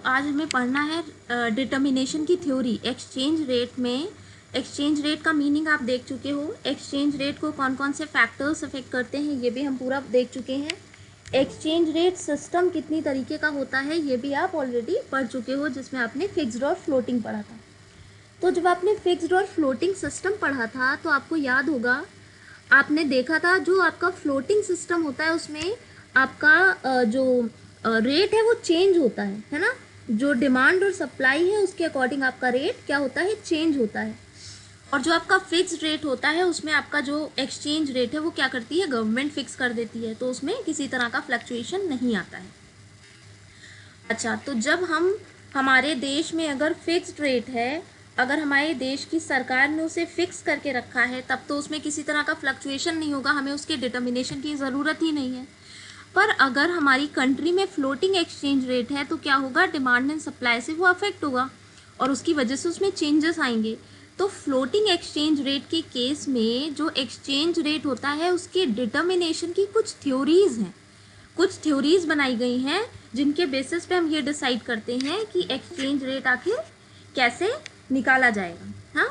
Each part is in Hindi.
आज हमें पढ़ना है डिटर्मिनेशन की थ्योरी। एक्सचेंज रेट में एक्सचेंज रेट का मीनिंग आप देख चुके हो। एक्सचेंज रेट को कौन कौन से फैक्टर्स अफेक्ट करते हैं ये भी हम पूरा देख चुके हैं। एक्सचेंज रेट सिस्टम कितनी तरीके का होता है ये भी आप ऑलरेडी पढ़ चुके हो, जिसमें आपने फिक्स्ड और फ्लोटिंग पढ़ा था। तो जब आपने फिक्स्ड और फ्लोटिंग सिस्टम पढ़ा था तो आपको याद होगा, आपने देखा था जो आपका फ्लोटिंग सिस्टम होता है उसमें आपका जो रेट है वो चेंज होता है ना। जो डिमांड और सप्लाई है उसके अकॉर्डिंग आपका रेट क्या होता है, चेंज होता है। और जो आपका फिक्स्ड रेट होता है उसमें आपका जो एक्सचेंज रेट है वो क्या करती है, गवर्नमेंट फिक्स कर देती है, तो उसमें किसी तरह का फ्लक्चुएशन नहीं आता है। अच्छा, तो जब हमारे देश में अगर फिक्स्ड रेट है, अगर हमारे देश की सरकार ने उसे फिक्स करके रखा है, तब तो उसमें किसी तरह का फ्लक्चुएशन नहीं होगा, हमें उसके डिटर्मिनेशन की ज़रूरत ही नहीं है। पर अगर हमारी कंट्री में फ्लोटिंग एक्सचेंज रेट है तो क्या होगा, डिमांड एंड सप्लाई से वो अफेक्ट होगा और उसकी वजह से उसमें चेंजेस आएंगे। तो फ्लोटिंग एक्सचेंज रेट के केस में जो एक्सचेंज रेट होता है उसके डिटर्मिनेशन की कुछ थ्योरीज हैं, कुछ थ्योरीज बनाई गई हैं जिनके बेसिस पे हम ये डिसाइड करते हैं कि एक्सचेंज रेट आखिर कैसे निकाला जाएगा। हाँ,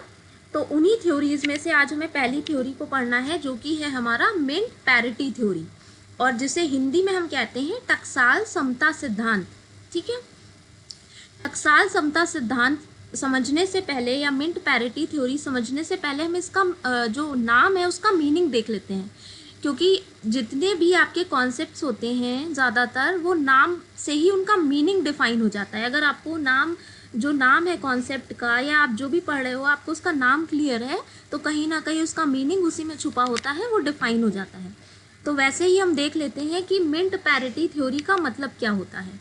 तो उन्हीं थ्योरीज में से आज हमें पहली थ्योरी को पढ़ना है जो कि है हमारा मिंट पैरिटी थ्योरी, और जिसे हिंदी में हम कहते हैं टकसाल समता सिद्धांत। ठीक है, टकसाल समता सिद्धांत समझने से पहले या मिंट पैरिटी थ्योरी समझने से पहले हम इसका जो नाम है उसका मीनिंग देख लेते हैं, क्योंकि जितने भी आपके कॉन्सेप्ट्स होते हैं ज़्यादातर वो नाम से ही उनका मीनिंग डिफाइन हो जाता है। अगर आपको जो नाम है कॉन्सेप्ट का या आप जो भी पढ़ रहे हो आपको उसका नाम क्लियर है तो कहीं ना कहीं उसका मीनिंग उसी में छुपा होता है, वो डिफाइन हो जाता है। तो वैसे ही हम देख लेते हैं कि मिंट पैरिटी थ्योरी का मतलब क्या होता है।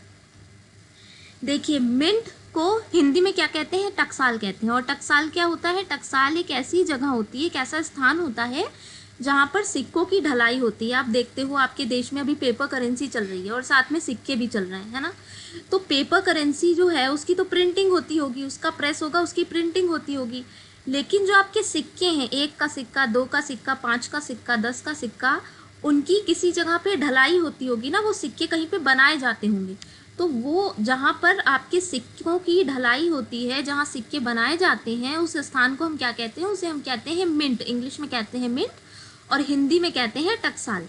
देखिए, मिंट को हिंदी में क्या कहते हैं, टकसाल कहते हैं। और टकसाल क्या होता है, टकसाल एक ऐसी जगह होती है, एक ऐसा स्थान होता है जहाँ पर सिक्कों की ढलाई होती है। आप देखते हो आपके देश में अभी पेपर करेंसी चल रही है और साथ में सिक्के भी चल रहे हैं, है ना। तो पेपर करेंसी जो है उसकी तो प्रिंटिंग होती होगी, उसका प्रेस होगा, उसकी प्रिंटिंग होती होगी। लेकिन जो आपके सिक्के हैं, 1 का सिक्का, 2 का सिक्का, 5 का सिक्का, 10 का सिक्का, उनकी किसी जगह पे ढलाई होती होगी ना, वो सिक्के कहीं पे बनाए जाते होंगे। तो वो जहाँ पर आपके सिक्कों की ढलाई होती है, जहाँ सिक्के बनाए जाते हैं, उस स्थान को हम क्या कहते हैं, उसे हम कहते हैं मिंट। इंग्लिश में कहते हैं मिंट और हिंदी में कहते हैं टकसाल।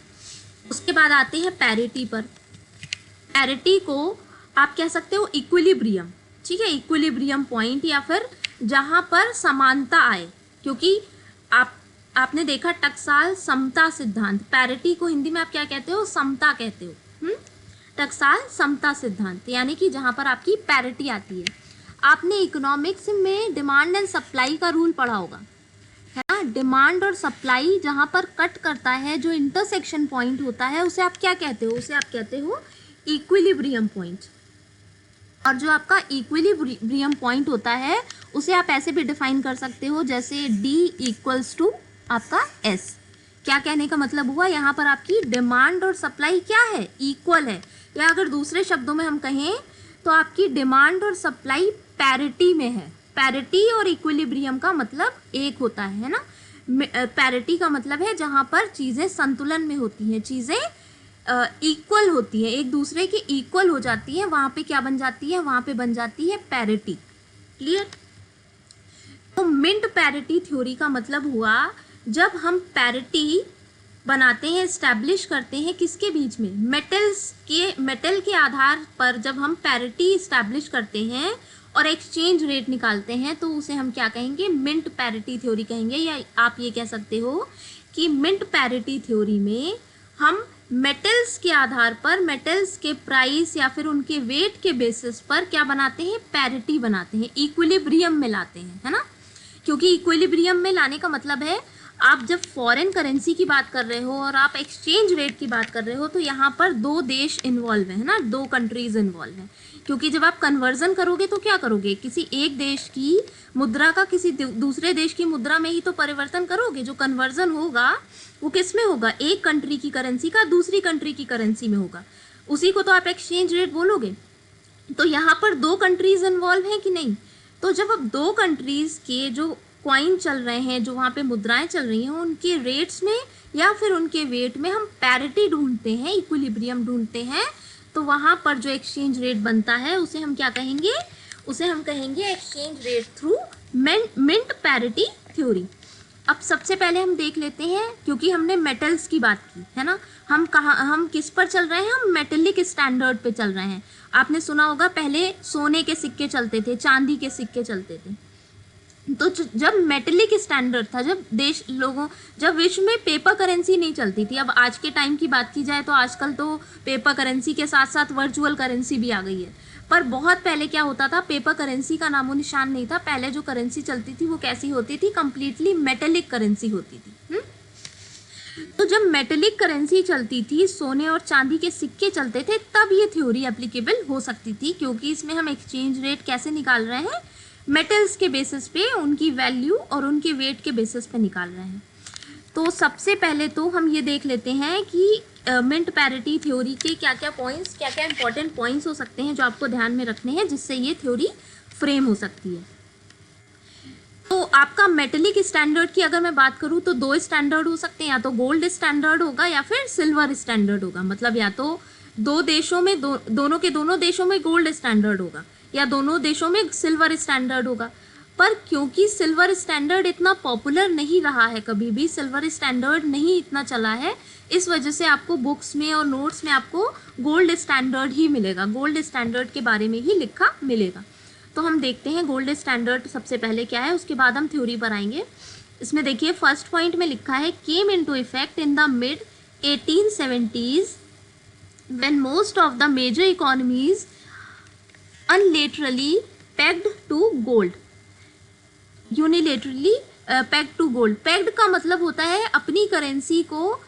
उसके बाद आते हैं पैरिटी पर। पैरिटी को आप कह सकते हो इक्विलिब्रियम। ठीक है, इक्विलिब्रियम पॉइंट, या फिर जहाँ पर समानता आए, क्योंकि आपने देखा टकसाल समता सिद्धांत, पैरिटी को हिंदी में आप क्या कहते हो, समता कहते हो। टकसाल समता सिद्धांत यानी कि जहाँ पर आपकी पैरिटी आती है। आपने इकोनॉमिक्स में डिमांड एंड सप्लाई का रूल पढ़ा होगा, है ना। डिमांड और सप्लाई जहाँ पर कट करता है, जो इंटरसेक्शन पॉइंट होता है, उसे आप क्या कहते हो, उसे आप कहते हो इक्विलिब्रियम पॉइंट। और जो आपका इक्विलिब्रियम पॉइंट होता है उसे आप ऐसे भी डिफाइन कर सकते हो, जैसे D इक्वल्स टू आपका S। क्या कहने का मतलब हुआ, यहाँ पर आपकी डिमांड और सप्लाई क्या है, इक्वल है। या अगर दूसरे शब्दों में हम कहें तो आपकी डिमांड और सप्लाई पैरिटी में है। पैरिटी और इक्विलिब्रियम का मतलब एक होता है ना। पैरिटी का मतलब है जहाँ पर चीज़ें संतुलन में होती हैं, चीज़ें इक्वल होती है, एक दूसरे के इक्वल हो जाती है, वहाँ पे क्या बन जाती है, वहाँ पे बन जाती है पैरिटी। क्लियर। तो मिंट पैरिटी थ्योरी का मतलब हुआ जब हम पैरिटी बनाते हैं, इस्टेब्लिश करते हैं किसके बीच में, मेटल के आधार पर जब हम पैरिटी इस्टेब्लिश करते हैं और एक्सचेंज रेट निकालते हैं तो उसे हम क्या कहेंगे, मिंट पैरिटी थ्योरी कहेंगे। या आप ये कह सकते हो कि मिंट पैरिटी थ्योरी में हम मेटल्स के आधार पर, मेटल्स के प्राइस या फिर उनके वेट के बेसिस पर क्या बनाते हैं, पैरिटी बनाते हैं, इक्विलिब्रियम में लाते हैं, है ना। क्योंकि इक्विलिब्रियम में लाने का मतलब है आप जब फॉरेन करेंसी की बात कर रहे हो और आप एक्सचेंज रेट की बात कर रहे हो तो यहाँ पर 2 देश इन्वॉल्व है ना, 2 कंट्रीज इन्वॉल्व हैं। क्योंकि जब आप कन्वर्जन करोगे तो क्या करोगे, किसी एक देश की मुद्रा का किसी दूसरे देश की मुद्रा में ही तो परिवर्तन करोगे। जो कन्वर्जन होगा वो किस में होगा, एक कंट्री की करेंसी का दूसरी कंट्री की करेंसी में होगा, उसी को तो आप एक्सचेंज रेट बोलोगे। तो यहाँ पर 2 कंट्रीज इन्वॉल्व हैं कि नहीं। तो जब अब 2 कंट्रीज के जो कॉइन चल रहे हैं, जो वहाँ पे मुद्राएं चल रही हैं, उनके रेट्स में या फिर उनके वेट में हम पैरिटी ढूंढते हैं, इक्विलिब्रियम ढूंढते हैं, तो वहाँ पर जो एक्सचेंज रेट बनता है उसे हम क्या कहेंगे, उसे हम कहेंगे exchange rate through mint parity theory. अब सबसे पहले हम देख लेते हैं, क्योंकि हमने मेटल्स की बात की है ना, हम किस पर चल रहे हैं, हम मेटेलिक स्टैंडर्ड पे चल रहे हैं। आपने सुना होगा पहले सोने के सिक्के चलते थे, चांदी के सिक्के चलते थे। तो जब मेटेलिक स्टैंडर्ड था, जब विश्व में पेपर करेंसी नहीं चलती थी। अब आज के टाइम की बात की जाए तो आजकल तो पेपर करेंसी के साथ साथ वर्चुअल करेंसी भी आ गई है, पर बहुत पहले क्या होता था, पेपर करेंसी का नामो निशान नहीं था। पहले जो करेंसी चलती थी वो कैसी होती थी, कंप्लीटली मेटेलिक करेंसी होती थी। तो जब मेटेलिक करेंसी चलती थी, सोने और चांदी के सिक्के चलते थे, तब ये थ्योरी एप्लीकेबल हो सकती थी, क्योंकि इसमें हम एक्सचेंज रेट कैसे निकाल रहे हैं, मेटल्स के बेसिस पे, उनकी वैल्यू और उनके वेट के बेसिस पे निकाल रहे हैं। तो सबसे पहले तो हम ये देख लेते हैं कि मिंट पैरिटी थ्योरी के क्या क्या पॉइंट्स, क्या क्या इंपॉर्टेंट पॉइंट्स हो सकते हैं जो आपको ध्यान में रखने हैं, जिससे ये थ्योरी फ्रेम हो सकती है। तो आपका मेटेलिक स्टैंडर्ड की अगर मैं बात करूँ तो दो स्टैंडर्ड हो सकते हैं, या तो गोल्ड स्टैंडर्ड होगा या फिर सिल्वर स्टैंडर्ड होगा। मतलब या तो दो देशों में दोनों के दोनों देशों में गोल्ड स्टैंडर्ड होगा या दोनों देशों में सिल्वर स्टैंडर्ड होगा। पर क्योंकि सिल्वर स्टैंडर्ड इतना पॉपुलर नहीं रहा है, कभी भी सिल्वर स्टैंडर्ड नहीं इतना चला है, इस वजह से आपको बुक्स में और नोट्स में आपको गोल्ड स्टैंडर्ड ही मिलेगा, गोल्ड स्टैंडर्ड के बारे में ही लिखा मिलेगा। तो हम देखते हैं गोल्ड स्टैंडर्ड सबसे पहले क्या है, उसके बाद हम थ्योरी पर आएंगे। इसमें देखिए फर्स्ट पॉइंट में लिखा है, came into effect in the mid 1870s when most of the major economies unilaterally pegged to gold, unilaterally pegged to gold। pegged का मतलब होता है अपनी करेंसी को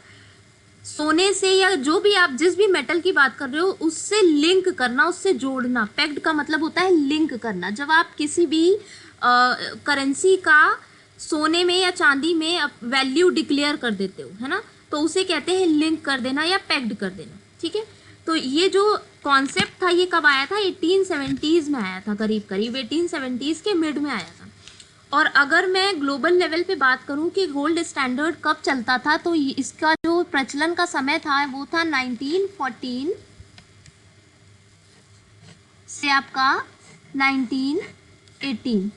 सोने से या जो भी आप जिस भी मेटल की बात कर रहे हो उससे लिंक करना, उससे जोड़ना। pegged का मतलब होता है लिंक करना। जब आप किसी भी करेंसी का सोने में या चांदी में वैल्यू डिक्लेयर कर देते हो, है ना, तो उसे कहते हैं लिंक कर देना या pegged कर देना। ठीक है, तो ये जो कॉन्सेप्ट था ये कब आया था, 1870s में आया था, करीब करीब 1870s के मिड में आया था। और अगर मैं ग्लोबल लेवल पे बात करूं कि गोल्ड स्टैंडर्ड कब चलता था, तो इसका जो प्रचलन का समय था वो था 1914 से आपका 1918।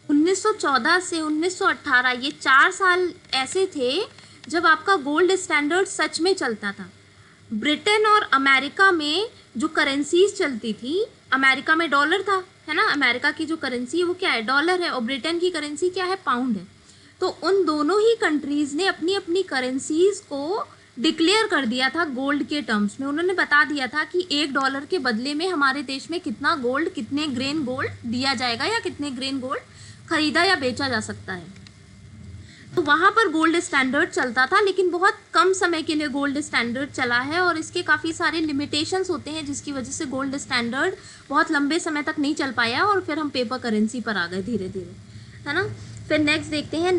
1914 से 1918 ये 4 साल ऐसे थे जब आपका गोल्ड स्टैंडर्ड सच में चलता था। ब्रिटेन और अमेरिका में जो करेंसीज चलती थी, अमेरिका में डॉलर था, है ना, अमेरिका की जो करेंसी है वो क्या है, डॉलर है, और ब्रिटेन की करेंसी क्या है, पाउंड है। तो उन दोनों ही कंट्रीज ने अपनी अपनी करेंसीज को डिक्लेयर कर दिया था गोल्ड के टर्म्स में। उन्होंने बता दिया था कि $1 के बदले में हमारे देश में कितना गोल्ड, कितने ग्रेन गोल्ड दिया जाएगा या कितने ग्रेन गोल्ड खरीदा या बेचा जा सकता है। तो वहाँ पर गोल्ड स्टैंडर्ड चलता था, लेकिन बहुत कम समय के लिए गोल्ड स्टैंडर्ड चला है और इसके काफ़ी सारे लिमिटेशंस होते हैं, जिसकी वजह से गोल्ड स्टैंडर्ड बहुत लंबे समय तक नहीं चल पाया और फिर हम पेपर करेंसी पर आ गए धीरे धीरे, है ना। फिर नेक्स्ट देखते हैं,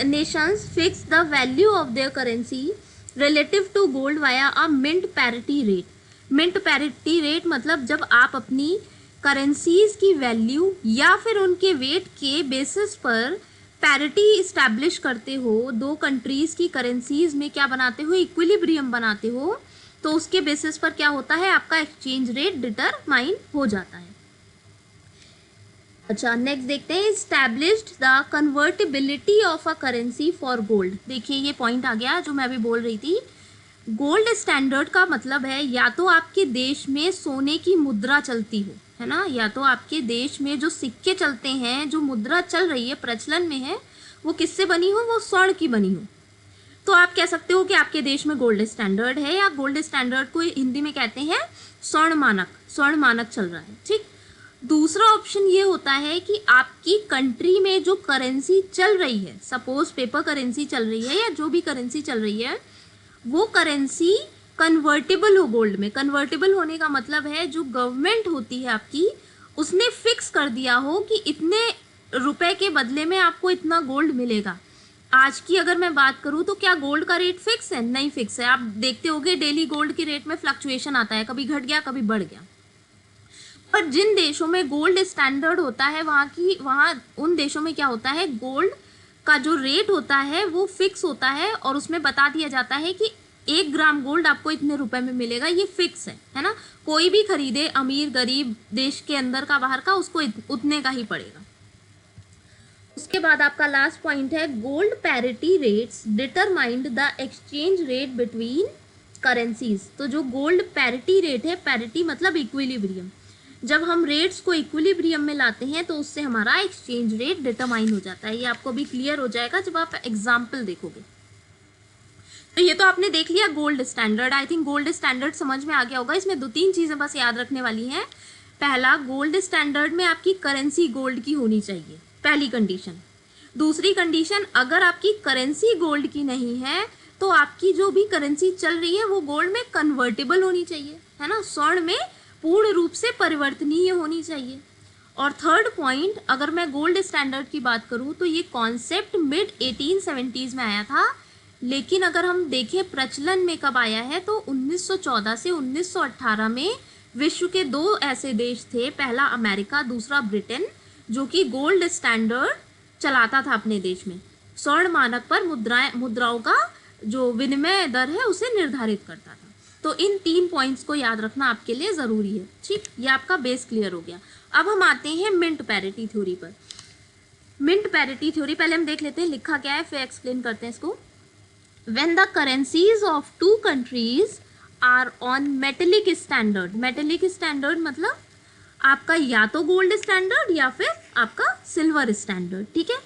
nations fix the value of their currency relative to gold via a mint parity rate. Mint parity rate मतलब जब आप अपनी करेंसीज की वैल्यू या फिर उनके वेट के बेसिस पर पैरिटी इस्टेब्लिश करते हो, दो कंट्रीज की करेंसीज में क्या बनाते हो, इक्विलिब्रियम बनाते हो, तो उसके बेसिस पर क्या होता है, आपका एक्सचेंज रेट डिटरमाइन हो जाता है। अच्छा, नेक्स्ट देखते हैं, established the convertibility of a currency for gold. देखिए ये पॉइंट आ गया जो मैं अभी बोल रही थी। गोल्ड स्टैंडर्ड का मतलब है या तो आपके देश में सोने की मुद्रा चलती हो, है ना, या तो आपके देश में जो सिक्के चलते हैं, जो मुद्रा चल रही है, प्रचलन में है, वो किससे बनी हो, वो स्वर्ण की बनी हो, तो आप कह सकते हो कि आपके देश में गोल्ड स्टैंडर्ड है, या गोल्ड स्टैंडर्ड को हिंदी में कहते हैं स्वर्ण मानक चल रहा है। ठीक, दूसरा ऑप्शन ये होता है कि आपकी कंट्री में जो करेंसी चल रही है, सपोज पेपर करेंसी चल रही है या जो भी करेंसी चल रही है, वो करेंसी कन्वर्टेबल हो गोल्ड में। कन्वर्टेबल होने का मतलब है जो गवर्नमेंट होती है आपकी, उसने फिक्स कर दिया हो कि इतने रुपए के बदले में आपको इतना गोल्ड मिलेगा। आज की अगर मैं बात करूं तो क्या गोल्ड का रेट फिक्स है? नहीं फिक्स है। आप देखते होंगे डेली गोल्ड के रेट में फ्लक्चुएशन आता है, कभी घट गया कभी बढ़ गया। पर जिन देशों में गोल्ड स्टैंडर्ड होता है वहाँ उन देशों में क्या होता है, गोल्ड का जो रेट होता है वो फिक्स होता है और उसमें बता दिया जाता है कि 1 ग्राम गोल्ड आपको इतने रुपए में मिलेगा, ये फिक्स है ना। कोई भी खरीदे, अमीर गरीब, देश के अंदर का बाहर का, उसको उतने का ही पड़ेगा। उसके बाद आपका लास्ट पॉइंट है gold parity rates determined the exchange rate between currencies. तो जो गोल्ड पैरिटी रेट है, पैरिटी मतलब इक्विलिब्रियम, जब हम रेट्स को इक्विलिब्रियम में लाते हैं तो उससे हमारा एक्सचेंज रेट डिटरमाइन हो जाता है। ये आपको भी क्लियर हो जाएगा जब आप एग्जाम्पल देखोगे। तो ये तो आपने देख लिया gold standard. I think gold standard समझ में आ गया होगा। इसमें 2-3 चीज़ें बस याद रखने वाली हैं। पहला, गोल्ड स्टैंडर्ड में आपकी करेंसी गोल्ड की होनी चाहिए, पहली कंडीशन। दूसरी कंडीशन, अगर आपकी करेंसी गोल्ड की नहीं है तो आपकी जो भी करेंसी चल रही है वो गोल्ड में कन्वर्टेबल होनी चाहिए, है ना, स्वर्ण में पूर्ण रूप से परिवर्तनीय होनी चाहिए। और थर्ड पॉइंट, अगर मैं गोल्ड स्टैंडर्ड की बात करूं तो ये कॉन्सेप्ट मिड 1870s में आया था, लेकिन अगर हम देखें प्रचलन में कब आया है तो 1914 से 1918 में विश्व के 2 ऐसे देश थे, पहला अमेरिका, दूसरा ब्रिटेन, जो कि गोल्ड स्टैंडर्ड चलाता था अपने देश में। स्वर्ण मानक पर मुद्राओं का जो विनिमय दर है उसे निर्धारित करता था। तो इन 3 पॉइंट्स को याद रखना आपके लिए ज़रूरी है। ठीक, ये आपका बेस क्लियर हो गया। अब हम आते हैं मिंट पैरिटी थ्योरी पर। मिंट पैरिटी थ्योरी पहले हम देख लेते हैं लिखा क्या है, फिर एक्सप्लेन करते हैं इसको। When the currencies of 2 countries are on metallic standard, metallic standard मतलब आपका या तो गोल्ड स्टैंडर्ड या फिर आपका सिल्वर स्टैंडर्ड, ठीक है।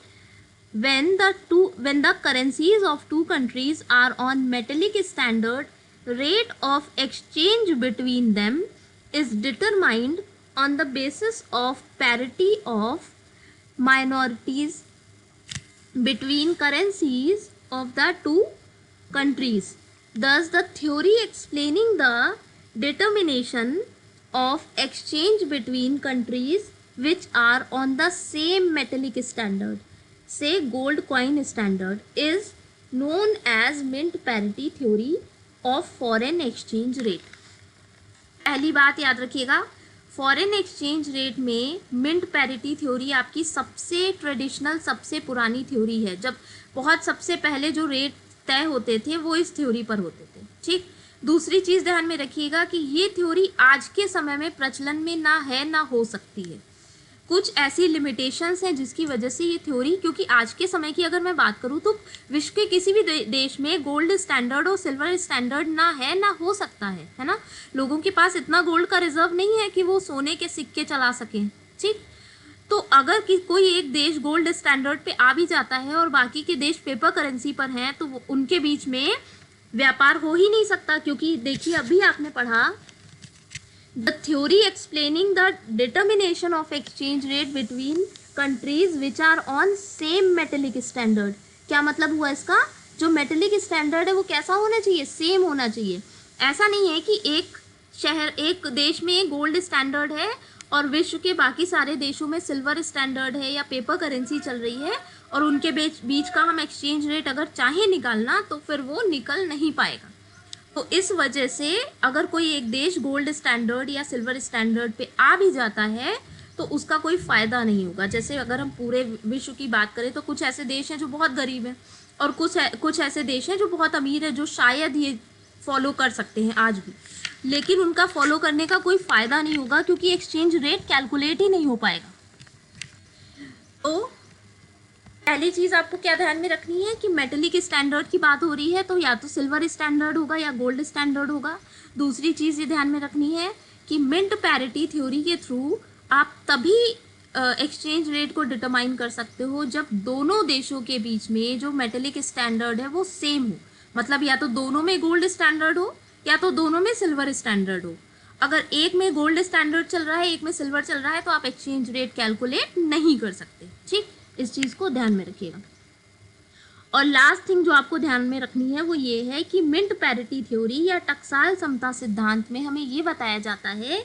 when the currencies of 2 countries are on metallic standard, rate of exchange between them is determined on the basis of parity of minorities between currencies of the 2 countries. Thus, the theory explaining the determination of exchange between countries which are on the same metallic standard, say gold coin standard, is known as mint parity theory of foreign exchange rate. पहली बात याद रखिएगा, फॉरेन एक्सचेंज रेट में मिंट पैरिटी थ्योरी आपकी सबसे ट्रेडिशनल, सबसे पुरानी थ्योरी है। जब बहुत सबसे पहले जो रेट तय होते थे वो इस थ्योरी पर होते थे, ठीक। दूसरी चीज़ ध्यान में रखिएगा कि ये थ्योरी आज के समय में प्रचलन में ना है ना हो सकती है। कुछ ऐसी लिमिटेशंस हैं जिसकी वजह से ये थ्योरी, क्योंकि आज के समय की अगर मैं बात करूँ तो विश्व के किसी भी देश में गोल्ड स्टैंडर्ड और सिल्वर स्टैंडर्ड ना है ना हो सकता है ना। लोगों के पास इतना गोल्ड का रिजर्व नहीं है कि वो सोने के सिक्के चला सकें, ठीक। तो अगर कोई एक देश गोल्ड स्टैंडर्ड पे आ भी जाता है और बाकी के देश पेपर करेंसी पर हैं तो उनके बीच में व्यापार हो ही नहीं सकता, क्योंकि देखिए अभी आपने पढ़ा The theory explaining the determination of exchange rate between countries which are on same metallic standard, क्या मतलब हुआ इसका, जो मेटेलिक स्टैंडर्ड है वो कैसा होना चाहिए, सेम होना चाहिए। ऐसा नहीं है कि एक देश में गोल्ड स्टैंडर्ड है और विश्व के बाकी सारे देशों में सिल्वर स्टैंडर्ड है या पेपर करेंसी चल रही है और उनके बीच का हम एक्सचेंज रेट अगर चाहे निकालना तो फिर वो निकल नहीं पाएगा। तो इस वजह से अगर कोई एक देश गोल्ड स्टैंडर्ड या सिल्वर स्टैंडर्ड पे आ भी जाता है तो उसका कोई फ़ायदा नहीं होगा। जैसे अगर हम पूरे विश्व की बात करें तो कुछ ऐसे देश हैं जो बहुत गरीब हैं और कुछ ऐसे देश हैं जो बहुत अमीर है, जो शायद ये फॉलो कर सकते हैं आज भी, लेकिन उनका फॉलो करने का कोई फ़ायदा नहीं होगा क्योंकि एक्सचेंज रेट कैलकुलेट ही नहीं हो पाएगा। तो पहली चीज़ आपको क्या ध्यान में रखनी है कि मेटेलिक स्टैंडर्ड की बात हो रही है तो या तो सिल्वर स्टैंडर्ड होगा या गोल्ड स्टैंडर्ड होगा। दूसरी चीज़ ये ध्यान में रखनी है कि मिंट पैरिटी थ्योरी के थ्रू आप तभी एक्सचेंज रेट को डिटरमाइन कर सकते हो जब दोनों देशों के बीच में जो मेटेलिक स्टैंडर्ड है वो सेम हो, मतलब या तो दोनों में गोल्ड स्टैंडर्ड हो या तो दोनों में सिल्वर स्टैंडर्ड हो। अगर एक में गोल्ड स्टैंडर्ड चल रहा है एक में सिल्वर चल रहा है तो आप एक्सचेंज रेट कैलकुलेट नहीं कर सकते, ठीक। इस चीज़ को ध्यान में रखिएगा। और लास्ट थिंग जो आपको ध्यान में रखनी है वो ये है कि मिंट पैरिटी थ्योरी या टकसाल समता सिद्धांत में हमें ये बताया जाता है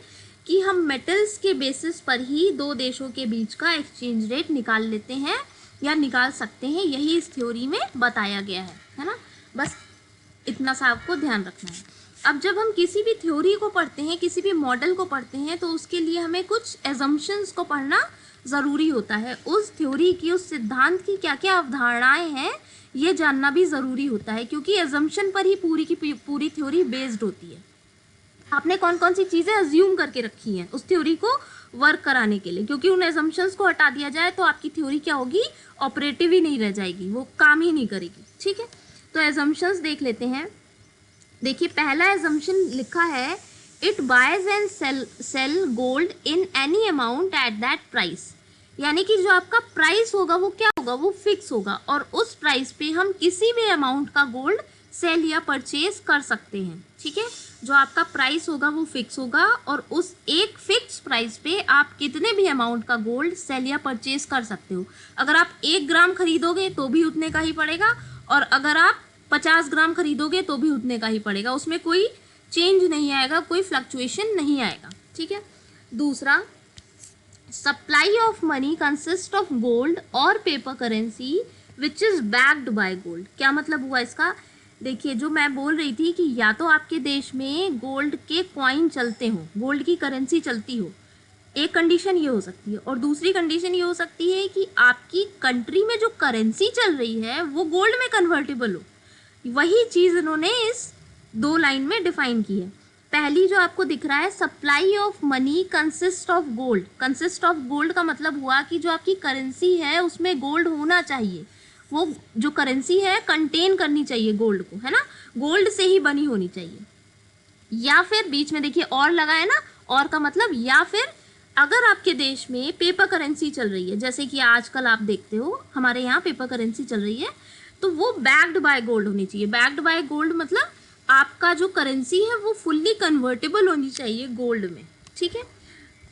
कि हम मेटल्स के बेसिस पर ही दो देशों के बीच का एक्सचेंज रेट निकाल लेते हैं या निकाल सकते हैं, यही इस थ्योरी में बताया गया है ना। बस इतना सा आपको ध्यान रखना है। अब जब हम किसी भी थ्योरी को पढ़ते हैं, किसी भी मॉडल को पढ़ते हैं, तो उसके लिए हमें कुछ एजम्पशंस को पढ़ना ज़रूरी होता है। उस थ्योरी की, उस सिद्धांत की क्या क्या अवधारणाएं हैं ये जानना भी ज़रूरी होता है, क्योंकि एजम्पशन पर ही पूरी की पूरी थ्योरी बेस्ड होती है। आपने कौन कौन सी चीज़ें अज्यूम करके रखी हैं उस थ्योरी को वर्क कराने के लिए, क्योंकि उन एजम्पशंस को हटा दिया जाए तो आपकी थ्योरी क्या होगी, ऑपरेटिव ही नहीं रह जाएगी, वो काम ही नहीं करेगी। ठीक है, तो एजम्पशंस देख लेते हैं। देखिए पहला एजम्पशन लिखा है, it boys and cell gold in any amount at that price. यानी कि जो आपका प्राइस होगा वो क्या होगा, वो फिक्स होगा, और उस प्राइस पे हम किसी भी अमाउंट का गोल्ड सेल या परचेज कर सकते हैं। ठीक है, जो आपका प्राइस होगा वो फिक्स होगा, और उस एक फिक्स प्राइस पे आप कितने भी अमाउंट का गोल्ड सेल या परचेज कर सकते हो। अगर आप 1 ग्राम खरीदोगे तो भी उतने का ही पड़ेगा, और अगर आप 50 ग्राम खरीदोगे तो भी उतने का ही पड़ेगा, उसमें कोई चेंज नहीं आएगा, कोई फ्लक्चुएशन नहीं आएगा। ठीक है, दूसरा, supply of money consist of gold और paper currency which is backed by gold. क्या मतलब हुआ इसका, देखिए जो मैं बोल रही थी कि या तो आपके देश में गोल्ड के कॉइन चलते हो, गोल्ड की करेंसी चलती हो, एक कंडीशन ये हो सकती है, और दूसरी कंडीशन ये हो सकती है कि आपकी कंट्री में जो करेंसी चल रही है वो गोल्ड में कन्वर्टेबल हो। वही चीज़ इन्होंने इस 2 लाइन में डिफाइन की है। पहली जो आपको दिख रहा है, supply of money consist of gold. Consist of gold का मतलब हुआ कि जो आपकी करेंसी है उसमें गोल्ड होना चाहिए, वो जो करेंसी है कंटेन करनी चाहिए गोल्ड को, है ना, गोल्ड से ही बनी होनी चाहिए। या फिर बीच में देखिए और लगा है ना, और का मतलब या फिर अगर आपके देश में पेपर करेंसी चल रही है, जैसे कि आजकल आप देखते हो हमारे यहाँ पेपर करेंसी चल रही है, तो वो बैक्ड बाय गोल्ड होनी चाहिए। बैक्ड बाय गोल्ड मतलब आपका जो करेंसी है वो फुल्ली कन्वर्टेबल होनी चाहिए गोल्ड में। ठीक है,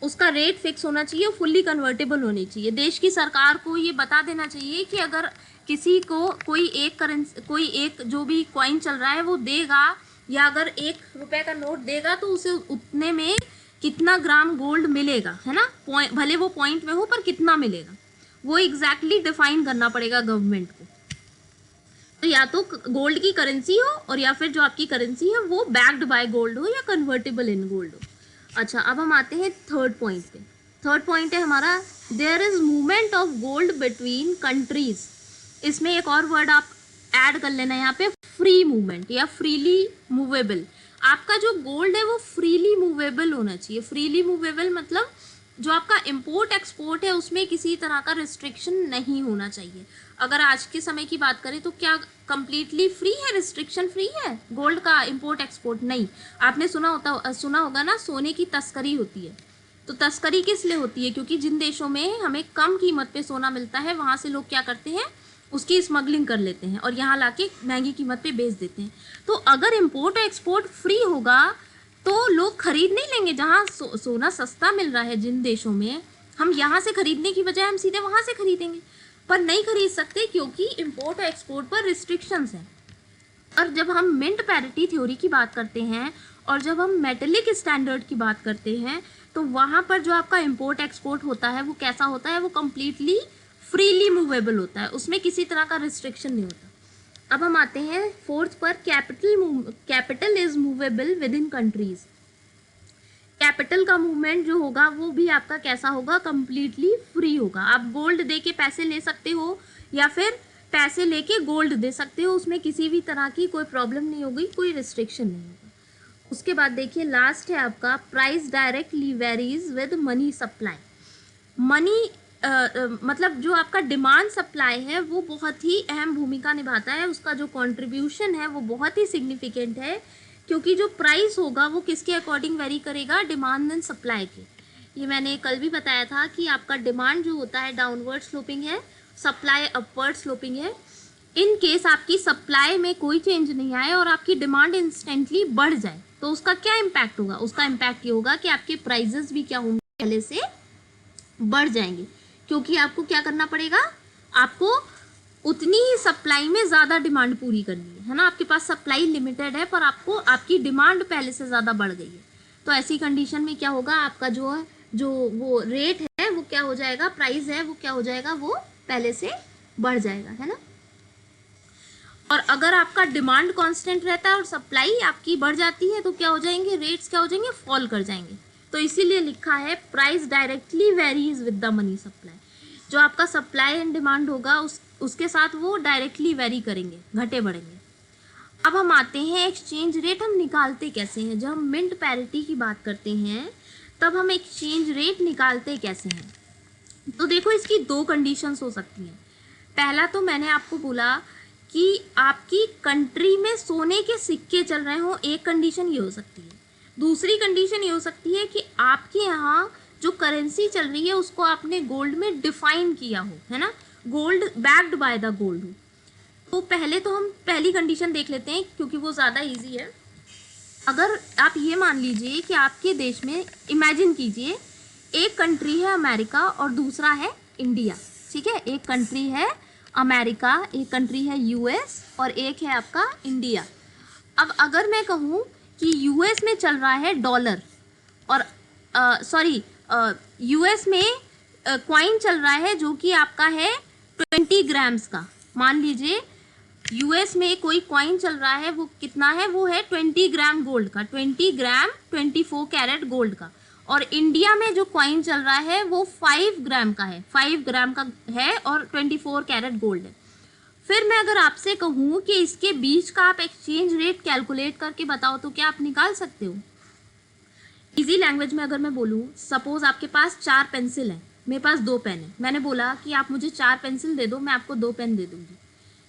उसका रेट फिक्स होना चाहिए, फुल्ली कन्वर्टेबल होनी चाहिए। देश की सरकार को ये बता देना चाहिए कि अगर किसी को कोई एक जो भी कॉइन चल रहा है वो देगा, या अगर 1 रुपए का नोट देगा तो उसे उतने में कितना ग्राम गोल्ड मिलेगा, है ना, भले वो पॉइंट में हो पर कितना मिलेगा, वो एग्जैक्टली डिफाइन करना पड़ेगा गवर्नमेंट को। तो या तो गोल्ड की करेंसी हो, और या फिर जो आपकी करेंसी है वो बैक्ड बाय गोल्ड हो या कन्वर्टेबल इन गोल्ड हो। अच्छा, अब हम आते हैं थर्ड पॉइंट पे। थर्ड पॉइंट है हमारा, there is movement of gold between countries. इसमें एक और वर्ड आप ऐड कर लेना यहाँ पे, फ्री मूवमेंट या फ्रीली मूवेबल। आपका जो गोल्ड है वो फ्रीली मूवेबल होना चाहिए। फ्रीली मूवेबल मतलब जो आपका इंपोर्ट एक्सपोर्ट है उसमें किसी तरह का रिस्ट्रिक्शन नहीं होना चाहिए। अगर आज के समय की बात करें तो क्या कंप्लीटली फ्री है, रिस्ट्रिक्शन फ्री है गोल्ड का इंपोर्ट एक्सपोर्ट? नहीं। आपने सुना होगा ना, सोने की तस्करी होती है। तो तस्करी किस लिए होती है? क्योंकि जिन देशों में हमें कम कीमत पे सोना मिलता है वहाँ से लोग क्या करते हैं, उसकी स्मगलिंग कर लेते हैं और यहाँ लाके महंगी कीमत पे बेच देते हैं। तो अगर इंपोर्ट और एक्सपोर्ट फ्री होगा तो लोग खरीद नहीं लेंगे। जहाँ सोना सस्ता मिल रहा है जिन देशों में, हम यहाँ से खरीदने की बजाय हम सीधे वहाँ से खरीदेंगे, पर नहीं खरीद सकते क्योंकि इंपोर्ट और एक्सपोर्ट पर रिस्ट्रिक्शंस हैं। और जब हम मिंट पैरिटी थ्योरी की बात करते हैं और जब हम मेटेलिक स्टैंडर्ड की बात करते हैं तो वहाँ पर जो आपका इंपोर्ट एक्सपोर्ट होता है वो कैसा होता है, वो कम्प्लीटली फ्रीली मूवेबल होता है, उसमें किसी तरह का रिस्ट्रिक्शन नहीं होता। अब हम आते हैं फोर्थ पर, capital is movable with in countries. Capital का मूवमेंट जो होगा वो भी आपका कैसा होगा, कम्प्लीटली फ्री होगा। आप गोल्ड दे के पैसे ले सकते हो या फिर पैसे लेके गोल्ड दे सकते हो, उसमें किसी भी तरह की कोई प्रॉब्लम नहीं होगी, कोई रिस्ट्रिक्शन नहीं होगा। उसके बाद देखिए लास्ट है आपका, price directly varies with money supply. Money मतलब जो आपका डिमांड सप्लाई है वो बहुत ही अहम भूमिका निभाता है, उसका जो कंट्रीब्यूशन है वो बहुत ही सिग्निफिकेंट है, क्योंकि जो प्राइस होगा वो किसके अकॉर्डिंग वेरी करेगा, डिमांड एंड सप्लाई के। ये मैंने कल भी बताया था कि आपका डिमांड जो होता है डाउनवर्ड स्लोपिंग है, सप्लाई अपवर्ड स्लोपिंग है। इन केस आपकी सप्लाई में कोई चेंज नहीं आए और आपकी डिमांड इंस्टेंटली बढ़ जाए तो उसका क्या इम्पैक्ट होगा, उसका इम्पैक्ट ये होगा कि आपके प्राइजेस भी क्या होंगे, पहले से बढ़ जाएंगे, क्योंकि आपको क्या करना पड़ेगा, आपको उतनी ही सप्लाई में ज़्यादा डिमांड पूरी करनी है ना। आपके पास सप्लाई लिमिटेड है पर आपको आपकी डिमांड पहले से ज़्यादा बढ़ गई है, तो ऐसी कंडीशन में क्या होगा, आपका जो वो रेट है वो क्या हो जाएगा, प्राइस है वो क्या हो जाएगा, वो पहले से बढ़ जाएगा, है ना। और अगर आपका डिमांड कांस्टेंट रहता है और सप्लाई आपकी बढ़ जाती है तो क्या हो जाएंगे, रेट्स क्या हो जाएंगे, फॉल कर जाएंगे। तो इसीलिए लिखा है price directly varies with the money supply. जो आपका सप्लाई एंड डिमांड होगा उसके साथ वो डायरेक्टली वेरी करेंगे, घटे बढ़ेंगे। अब हम आते हैं एक्सचेंज रेट हम निकालते कैसे हैं। जब हम मिंट पैरिटी की बात करते हैं तब हम एक्सचेंज रेट निकालते कैसे हैं। तो देखो इसकी दो कंडीशंस हो सकती हैं। पहला तो मैंने आपको बोला कि आपकी कंट्री में सोने के सिक्के चल रहे हो, एक कंडीशन ये हो सकती है। दूसरी कंडीशन ये हो सकती है कि आपके यहाँ जो करेंसी चल रही है उसको आपने गोल्ड में डिफाइन किया हो, है ना, gold backed by the gold हो। तो पहले तो हम पहली कंडीशन देख लेते हैं क्योंकि वो ज़्यादा इजी है। अगर आप ये मान लीजिए कि आपके देश में, इमेजिन कीजिए एक कंट्री है अमेरिका और दूसरा है इंडिया, ठीक है, एक कंट्री है अमेरिका, एक कंट्री है यूएस और एक है आपका इंडिया। अब अगर मैं कहूँ कि यूएस में चल रहा है डॉलर और यूएस में कॉइन चल रहा है जो कि आपका है 20 ग्राम्स का। मान लीजिए यूएस में कोई कॉइन चल रहा है, वो कितना है, वो है 20 ग्राम गोल्ड का, 20 ग्राम 24 कैरेट गोल्ड का। और इंडिया में जो कॉइन चल रहा है वो 5 ग्राम का है, 5 ग्राम का है और 24 कैरेट गोल्ड है। फिर मैं अगर आपसे कहूँ कि इसके बीच का आप एक्सचेंज रेट कैलकुलेट करके बताओ तो क्या आप निकाल सकते हो। इजी लैंग्वेज में अगर मैं बोलूँ, सपोज आपके पास 4 पेंसिल हैं, मेरे पास 2 पेन है, मैंने बोला कि आप मुझे 4 पेंसिल दे दो, मैं आपको 2 पेन दे दूंगी,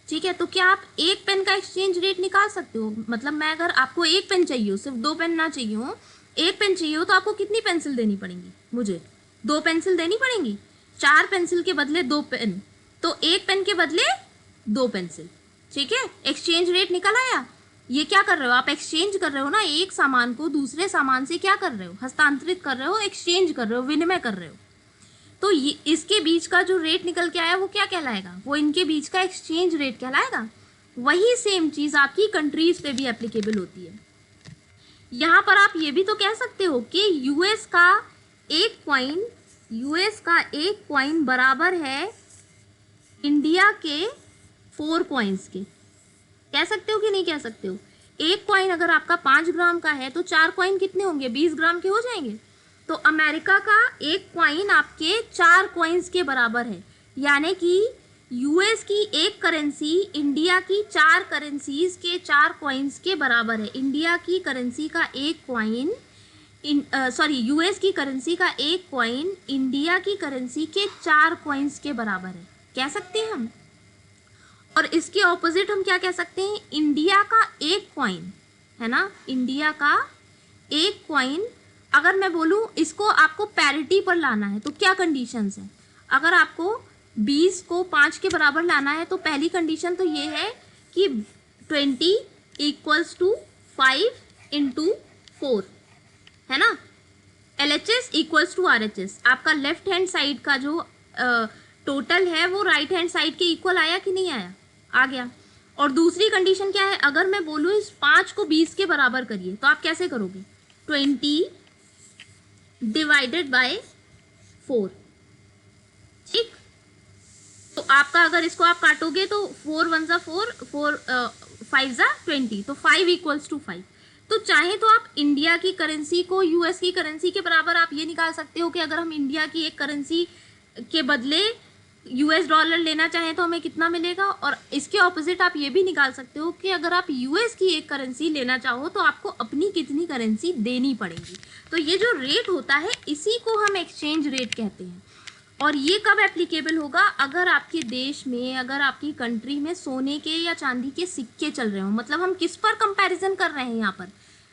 ठीक है। तो क्या आप एक पेन का एक्सचेंज रेट निकाल सकते हो। मतलब मैं अगर आपको एक पेन चाहिए हो, सिर्फ 2 पेन ना चाहिए हो, एक पेन चाहिए हो, तो आपको कितनी पेंसिल देनी पड़ेंगी, मुझे 2 पेंसिल देनी पड़ेंगी। 4 पेंसिल के बदले 2 पेन, तो एक पेन के बदले 2 पेंसिल, ठीक है। एक्सचेंज रेट निकल आया। ये क्या कर रहे हो आप, एक्सचेंज कर रहे हो ना, एक सामान को दूसरे सामान से क्या कर रहे हो, हस्तांतरित कर रहे हो, एक्सचेंज कर रहे हो, विनिमय कर रहे हो। तो ये इसके बीच का जो रेट निकल के आया वो क्या कहलाएगा, वो इनके बीच का एक्सचेंज रेट कहलाएगा। वही सेम चीज़ आपकी कंट्रीज पे भी एप्लीकेबल होती है। यहाँ पर आप ये भी तो कह सकते हो कि यूएस का एक कॉइन बराबर है इंडिया के 4 कॉइन्स के। कह सकते हो कि नहीं कह सकते हो। एक कॉइन अगर आपका 5 ग्राम का है तो 4 कॉइन कितने होंगे, 20 ग्राम के हो जाएंगे। तो अमेरिका का एक कॉइन आपके 4 कॉइन्स के बराबर है, यानी कि यूएस की एक करेंसी इंडिया की 4 करेंसीज के 4 कॉइन्स के बराबर है। इंडिया की करेंसी का एक कॉइन यूएस की करेंसी का एक कॉइन इंडिया की करेंसी के 4 कॉइन्स के बराबर है, कह सकते हैं हम। और इसके ऑपोजिट हम क्या कह सकते हैं, इंडिया का एक कॉइन है ना, इंडिया का एक कॉइन, अगर मैं बोलूँ इसको आपको पैरिटी पर लाना है तो क्या कंडीशंस हैं। अगर आपको 20 को 5 के बराबर लाना है तो पहली कंडीशन तो ये है कि 20 इक्वल्स टू 5 इंटू 4, है ना। LHS इक्वल्स टू RHS, आपका लेफ्ट हैंड साइड का जो टोटल है वो राइट हैंड साइड के इक्वल आया कि नहीं आया, आ गया। और दूसरी कंडीशन क्या है, अगर मैं बोलूँ इस 5 को 20 के बराबर करिए तो आप कैसे करोगे, 20 डिवाइडेड बाय 4, ठीक। तो आपका अगर इसको आप काटोगे तो 4 1 जा 4, 4 5 जा 20, तो 5 इक्वल्स टू 5। तो चाहे तो आप इंडिया की करेंसी को यूएस की करेंसी के बराबर आप ये निकाल सकते हो कि अगर हम इंडिया की एक करेंसी के बदले यूएस डॉलर लेना चाहें तो हमें कितना मिलेगा। और इसके ऑपोजिट आप ये भी निकाल सकते हो कि अगर आप यूएस की एक करेंसी लेना चाहो तो आपको अपनी कितनी करेंसी देनी पड़ेगी। तो ये जो रेट होता है इसी को हम एक्सचेंज रेट कहते हैं। और ये कब एप्लीकेबल होगा, अगर आपके देश में, अगर आपकी कंट्री में सोने के या चांदी के सिक्के चल रहे हो। मतलब हम किस पर कंपैरिजन कर रहे हैं, यहाँ पर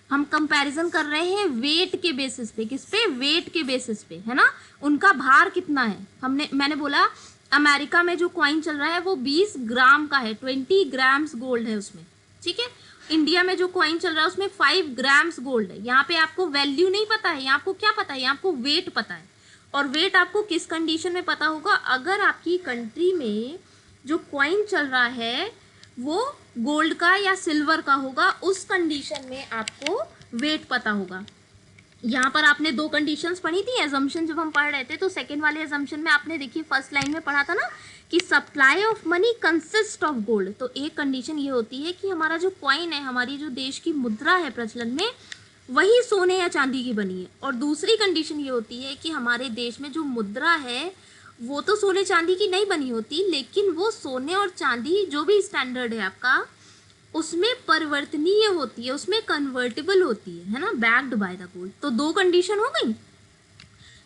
हम कंपैरिजन कर रहे हैं वेट के बेसिस पे। किस पे, वेट के बेसिस पे, है ना, उनका भार कितना है। मैंने बोला अमेरिका में जो कॉइन चल रहा है वो 20 ग्राम का है, 20 ग्राम्स गोल्ड है उसमें, ठीक है। इंडिया में जो कॉइन चल रहा है उसमें 5 ग्राम्स गोल्ड है। यहाँ पे आपको वैल्यू नहीं पता है, यहाँ आपको क्या पता है, यहाँ आपको वेट पता है। और वेट आपको किस कंडीशन में पता होगा, अगर आपकी कंट्री में जो कॉइन चल रहा है वो गोल्ड का या सिल्वर का होगा, उस कंडीशन में आपको वेट पता होगा। यहाँ पर आपने 2 कंडीशंस पढ़ी थी एजम्पशन, जब हम पढ़ रहे थे तो सेकेंड वाले एजम्पशन में आपने देखिए फर्स्ट लाइन में पढ़ा था ना कि supply of money consist of gold. तो एक कंडीशन ये होती है कि हमारा जो कॉइन है, हमारी जो देश की मुद्रा है प्रचलन में, वही सोने या चांदी की बनी है। और दूसरी कंडीशन ये होती है कि हमारे देश में जो मुद्रा है वो तो सोने चांदी की नहीं बनी होती, लेकिन वो सोने और चांदी जो भी स्टैंडर्ड है आपका, उसमें परिवर्तनीय होती है, उसमें कन्वर्टेबल होती है ना, बैक्ड बाय द गोल्ड। तो दो कंडीशन हो गई।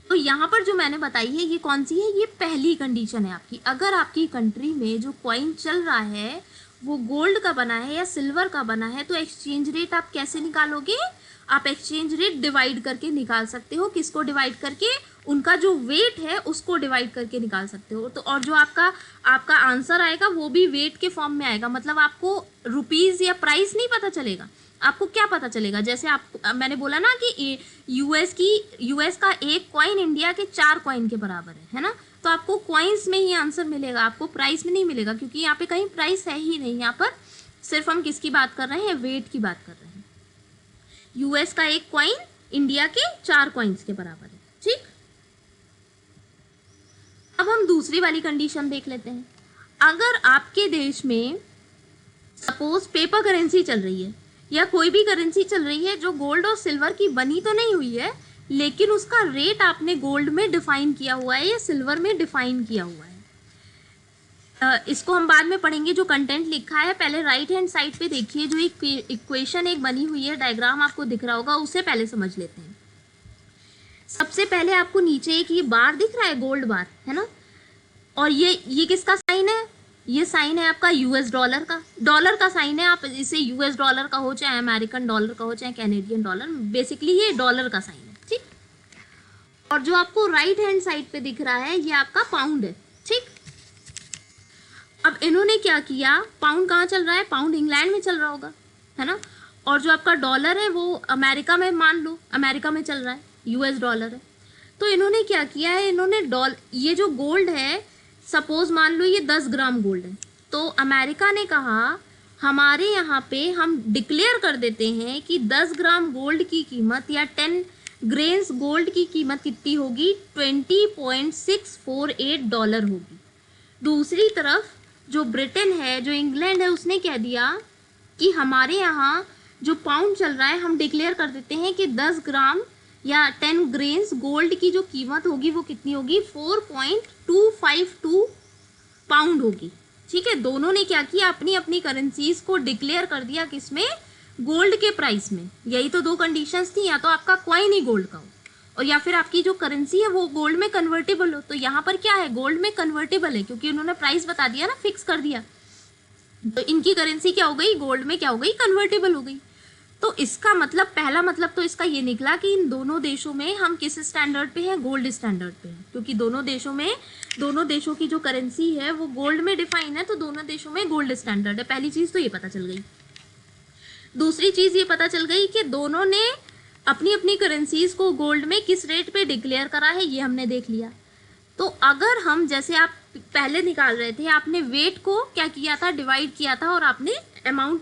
तो यहाँ पर जो मैंने बताई है ये कौन सी है, ये पहली कंडीशन है आपकी। अगर आपकी कंट्री में जो कॉइन चल रहा है वो गोल्ड का बना है या सिल्वर का बना है, तो एक्सचेंज रेट आप कैसे निकालोगे? आप एक्सचेंज रेट डिवाइड करके निकाल सकते हो। किसको डिवाइड करके? उनका जो वेट है उसको डिवाइड करके निकाल सकते हो। तो और जो आपका आपका आंसर आएगा वो भी वेट के फॉर्म में आएगा। मतलब आपको रुपीज़ या प्राइस नहीं पता चलेगा, आपको क्या पता चलेगा? जैसे आप मैंने बोला ना कि यूएस का एक कॉइन इंडिया के 4 कॉइन के बराबर है ना। तो आपको कॉइन्स में ही आंसर मिलेगा, आपको प्राइस में नहीं मिलेगा, क्योंकि यहाँ पे कहीं प्राइस है ही नहीं। यहाँ पर सिर्फ हम किसकी बात कर रहे हैं? वेट की बात कर रहे हैं। यूएस का एक कॉइन इंडिया के 4 कॉइन्स के बराबर है। ठीक, अब हम दूसरी वाली कंडीशन देख लेते हैं। अगर आपके देश में सपोज पेपर करेंसी चल रही है या कोई भी करेंसी चल रही है जो गोल्ड और सिल्वर की बनी तो नहीं हुई है, लेकिन उसका रेट आपने गोल्ड में डिफाइन किया हुआ है या सिल्वर में डिफाइन किया हुआ है। इसको हम बाद में पढ़ेंगे जो कंटेंट लिखा है। पहले राइट हैंड साइड पे देखिए, जो एक इक्वेशन एक बनी हुई है, डायग्राम आपको दिख रहा होगा, उसे पहले समझ लेते हैं। सबसे पहले आपको नीचे एक ये बार दिख रहा है, गोल्ड बार है ना, और ये किसका साइन है? ये साइन है आपका यूएस डॉलर का। डॉलर का साइन है, आप इसे यूएस डॉलर का हो, चाहे अमेरिकन डॉलर का हो, चाहे कैनेडियन डॉलर, बेसिकली ये डॉलर का साइन है। ठीक, और जो आपको राइट हैंड साइड पे दिख रहा है ये आपका पाउंड है। ठीक, अब इन्होंने क्या किया, पाउंड कहाँ चल रहा है? पाउंड इंग्लैंड में चल रहा होगा, है ना। और जो आपका डॉलर है वो अमेरिका में, मान लो अमेरिका में चल रहा है, यूएस डॉलर है। तो इन्होंने क्या किया है, इन्होंने ये जो गोल्ड है, सपोज मान लो ये 10 ग्राम गोल्ड है, तो अमेरिका ने कहा हमारे यहाँ पे हम डिक्लेयर कर देते हैं कि 10 ग्राम गोल्ड की कीमत या 10 ग्रेन्स गोल्ड की कीमत कितनी होगी? $20.648 होगी। दूसरी तरफ जो ब्रिटेन है, जो इंग्लैंड है, उसने कह दिया कि हमारे यहाँ जो पाउंड चल रहा है हम डिक्लेयर कर देते हैं कि 10 ग्राम या 10 ग्रेन्स गोल्ड की जो कीमत होगी वो कितनी होगी? 4.252 पाउंड होगी। ठीक है, दोनों ने क्या किया, अपनी अपनी करेंसीज को डिक्लेयर कर दिया किसमें? गोल्ड के प्राइस में। यही तो दो कंडीशंस थी, या तो आपका कॉइन ही गोल्ड का हो और या फिर आपकी जो करेंसी है वो गोल्ड में कन्वर्टेबल हो। तो यहाँ पर क्या है, गोल्ड में कन्वर्टेबल है, क्योंकि उन्होंने प्राइस बता दिया ना, फिक्स कर दिया। तो इनकी करेंसी क्या हो गई? गोल्ड में क्या हो गई? कन्वर्टेबल हो गई। तो इसका मतलब, पहला मतलब तो इसका ये निकला कि इन दोनों देशों में हम किस स्टैंडर्ड पे हैं? गोल्ड स्टैंडर्ड पे हैं, क्योंकि दोनों देशों की जो करेंसी है वो गोल्ड में डिफाइन है, तो दोनों देशों में गोल्ड स्टैंडर्ड है। पहली चीज तो ये पता चल गई। दूसरी चीज ये पता चल गई कि दोनों ने अपनी अपनी करेंसीज को गोल्ड में किस रेट पे डिक्लेयर करा है, ये हमने देख लिया। तो अगर हम, जैसे आप पहले निकाल रहे थे, आपने वेट को क्या किया था? डिवाइड किया था, और आपने अमाउंट,